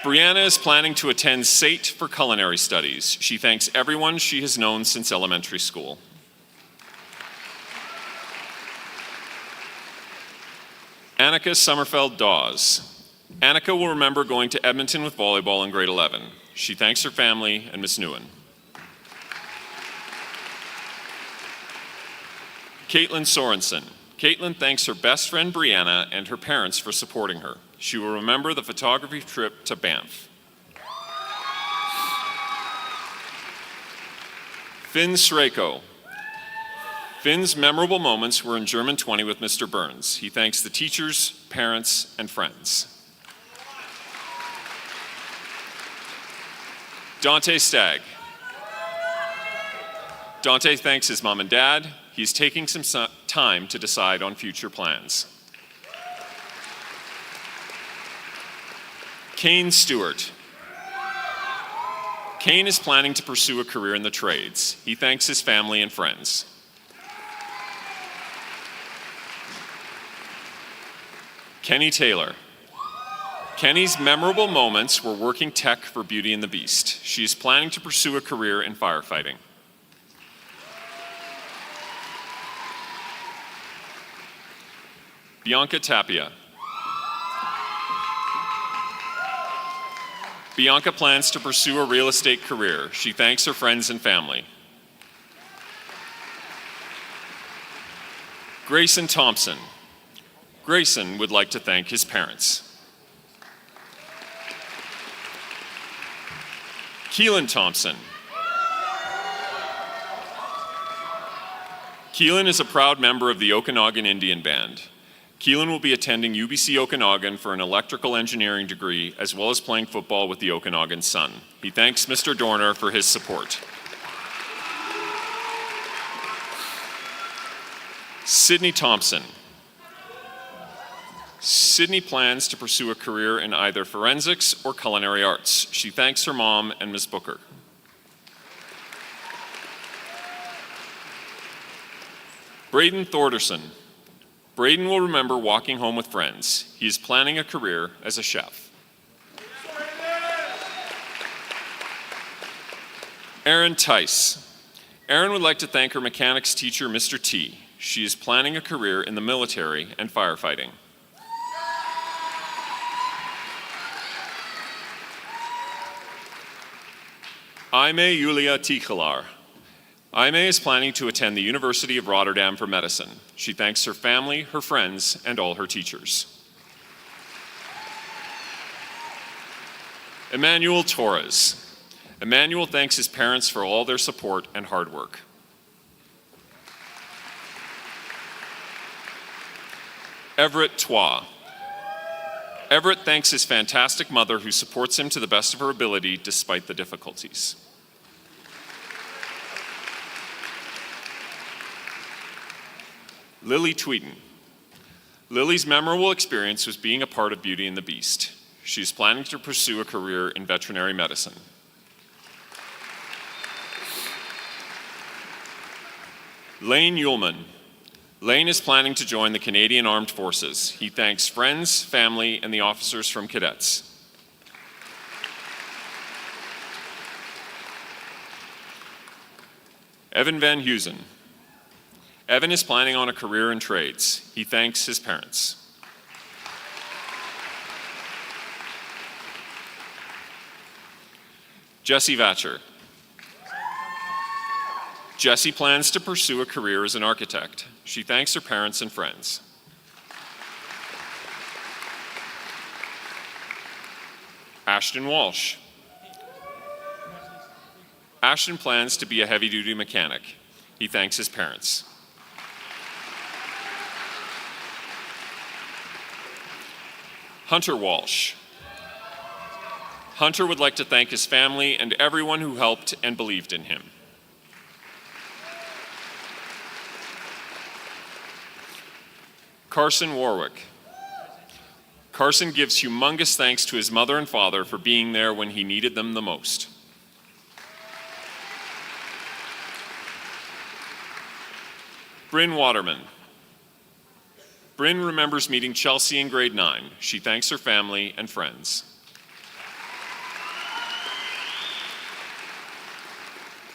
Brianna is planning to attend SAIT for culinary studies. She thanks everyone she has known since elementary school. Annika Sommerfeld Dawes. Annika will remember going to Edmonton with volleyball in grade 11. She thanks her family and Miss Newen. Caitlin Sorensen. Caitlin thanks her best friend Brianna and her parents for supporting her. She will remember the photography trip to Banff. Finn Sreko. Finn's memorable moments were in German 20 with Mr. Burns. He thanks the teachers, parents, and friends. Dante Stagg. Dante thanks his mom and dad. He's taking some time to decide on future plans. Kane Stewart. Kane is planning to pursue a career in the trades. He thanks his family and friends. Kenny Taylor. Kenny's memorable moments were working tech for Beauty and the Beast. She is planning to pursue a career in firefighting. Bianca Tapia. Bianca plans to pursue a real estate career. She thanks her friends and family. Grayson Thompson. Grayson would like to thank his parents. Keelan Thompson. Keelan is a proud member of the Okanagan Indian Band. Keelan will be attending UBC Okanagan for an electrical engineering degree, as well as playing football with the Okanagan Sun. He thanks Mr. Dorner for his support. Sydney Thompson. Sydney plans to pursue a career in either forensics or culinary arts. She thanks her mom and Ms. Booker. Braden Thorderson. Braden will remember walking home with friends. He is planning a career as a chef. Erin Tice. Erin would like to thank her mechanics teacher, Mr. T. She is planning a career in the military and firefighting. Aime Julia Tichelar. Aime is planning to attend the University of Rotterdam for medicine. She thanks her family, her friends, and all her teachers. Emmanuel Torres. Emmanuel thanks his parents for all their support and hard work. Everett Twa. Everett thanks his fantastic mother who supports him to the best of her ability despite the difficulties. Lily Tweeden. Lily's memorable experience was being a part of Beauty and the Beast. She's planning to pursue a career in veterinary medicine. Lane Ullman. Lane is planning to join the Canadian Armed Forces. He thanks friends, family, and the officers from cadets. Evan Van Heusen. Evan is planning on a career in trades. He thanks his parents. Jessie Vatcher. Jessie plans to pursue a career as an architect. She thanks her parents and friends. Ashton Walsh. Ashton plans to be a heavy-duty mechanic. He thanks his parents. Hunter Walsh. Hunter would like to thank his family and everyone who helped and believed in him. Carson Warwick. Carson gives humongous thanks to his mother and father for being there when he needed them the most. Bryn Waterman. Bryn remembers meeting Chelsea in grade 9. She thanks her family and friends.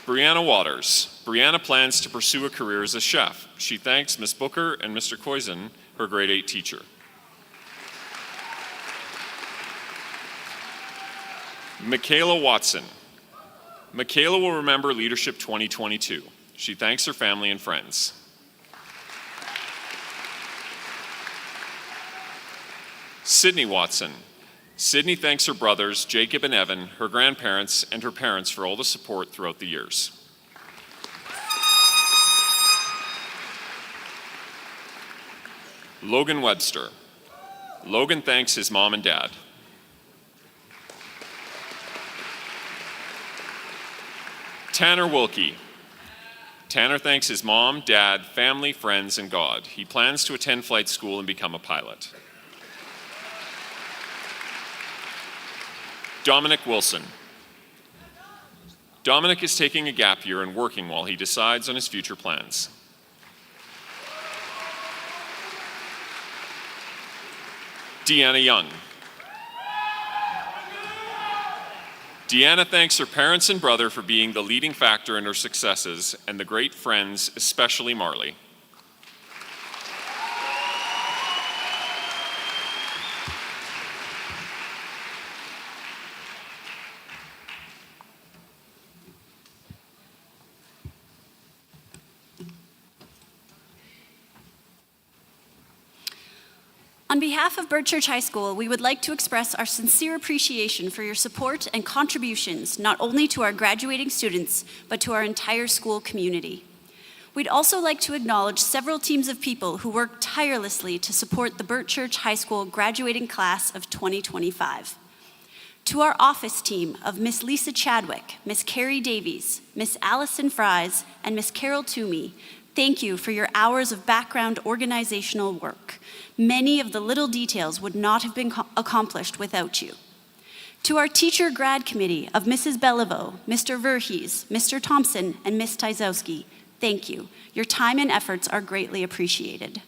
Brianna Waters. Brianna plans to pursue a career as a chef. She thanks Ms. Booker and Mr. Koizen, her grade 8 teacher. Michaela Watson. Michaela will remember Leadership 2022. She thanks her family and friends. Sydney Watson. Sydney thanks her brothers, Jacob and Evan, her grandparents, and her parents for all the support throughout the years. Logan Webster. Logan thanks his mom and dad. Tanner Wilkie. Tanner thanks his mom, dad, family, friends, and God. He plans to attend flight school and become a pilot. Dominic Wilson. Dominic is taking a gap year and working while he decides on his future plans. Deanna Young. Deanna thanks her parents and brother for being the leading factor in her successes and the great friends, especially Marley. On behalf of Bert Church High School, we would like to express our sincere appreciation for your support and contributions, not only to our graduating students, but to our entire school community. We'd also like to acknowledge several teams of people who worked tirelessly to support the Bert Church High School graduating class of 2025. To our office team of Miss Lisa Chadwick, Miss Carrie Davies, Miss Allison Fries, and Miss Carol Toomey, thank you for your hours of background organizational work. Many of the little details would not have been accomplished without you. To our teacher grad committee of Mrs. Beliveau, Mr. Verhees, Mr. Thompson, and Miss Taowski, thank you. Your time and efforts are greatly appreciated.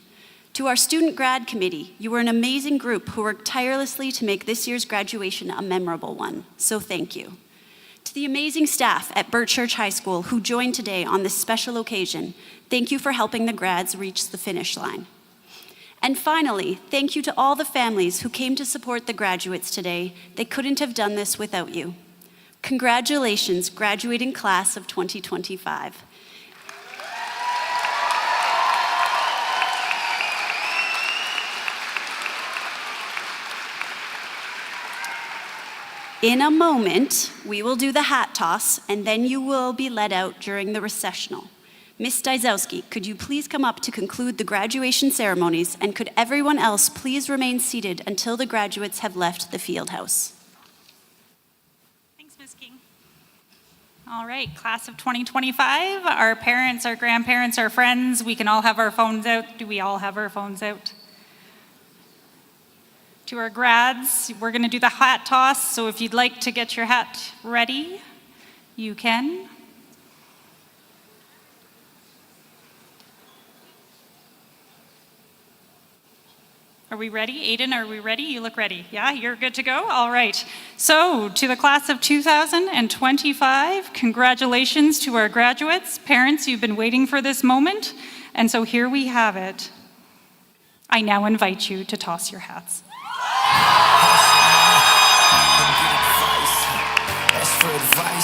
To our student grad committee, you were an amazing group who worked tirelessly to make this year's graduation a memorable one, so thank you. To the amazing staff at Bert Church High School who joined today on this special occasion, thank you for helping the grads reach the finish line. And finally, thank you to all the families who came to support the graduates today. They couldn't have done this without you. Congratulations, graduating class of 2025. In a moment, we will do the hat toss, and then you will be led out during the recessional. Ms. Taowski, could you please come up to conclude the graduation ceremonies, and could everyone else please remain seated until the graduates have left the field house? Thanks, Ms. King. All right, class of 2025, our parents, our grandparents, our friends, we can all have our phones out. Do we all have our phones out? To our grads, we're going to do the hat toss, so if you'd like to get your hat ready, you can. Are we ready? Aiden, are we ready? You look ready. Yeah, you're good to go? All right. So, to the class of 2025, congratulations to our graduates. Parents, you've been waiting for this moment, and so here we have it. I now invite you to toss your hats. Ask for advice.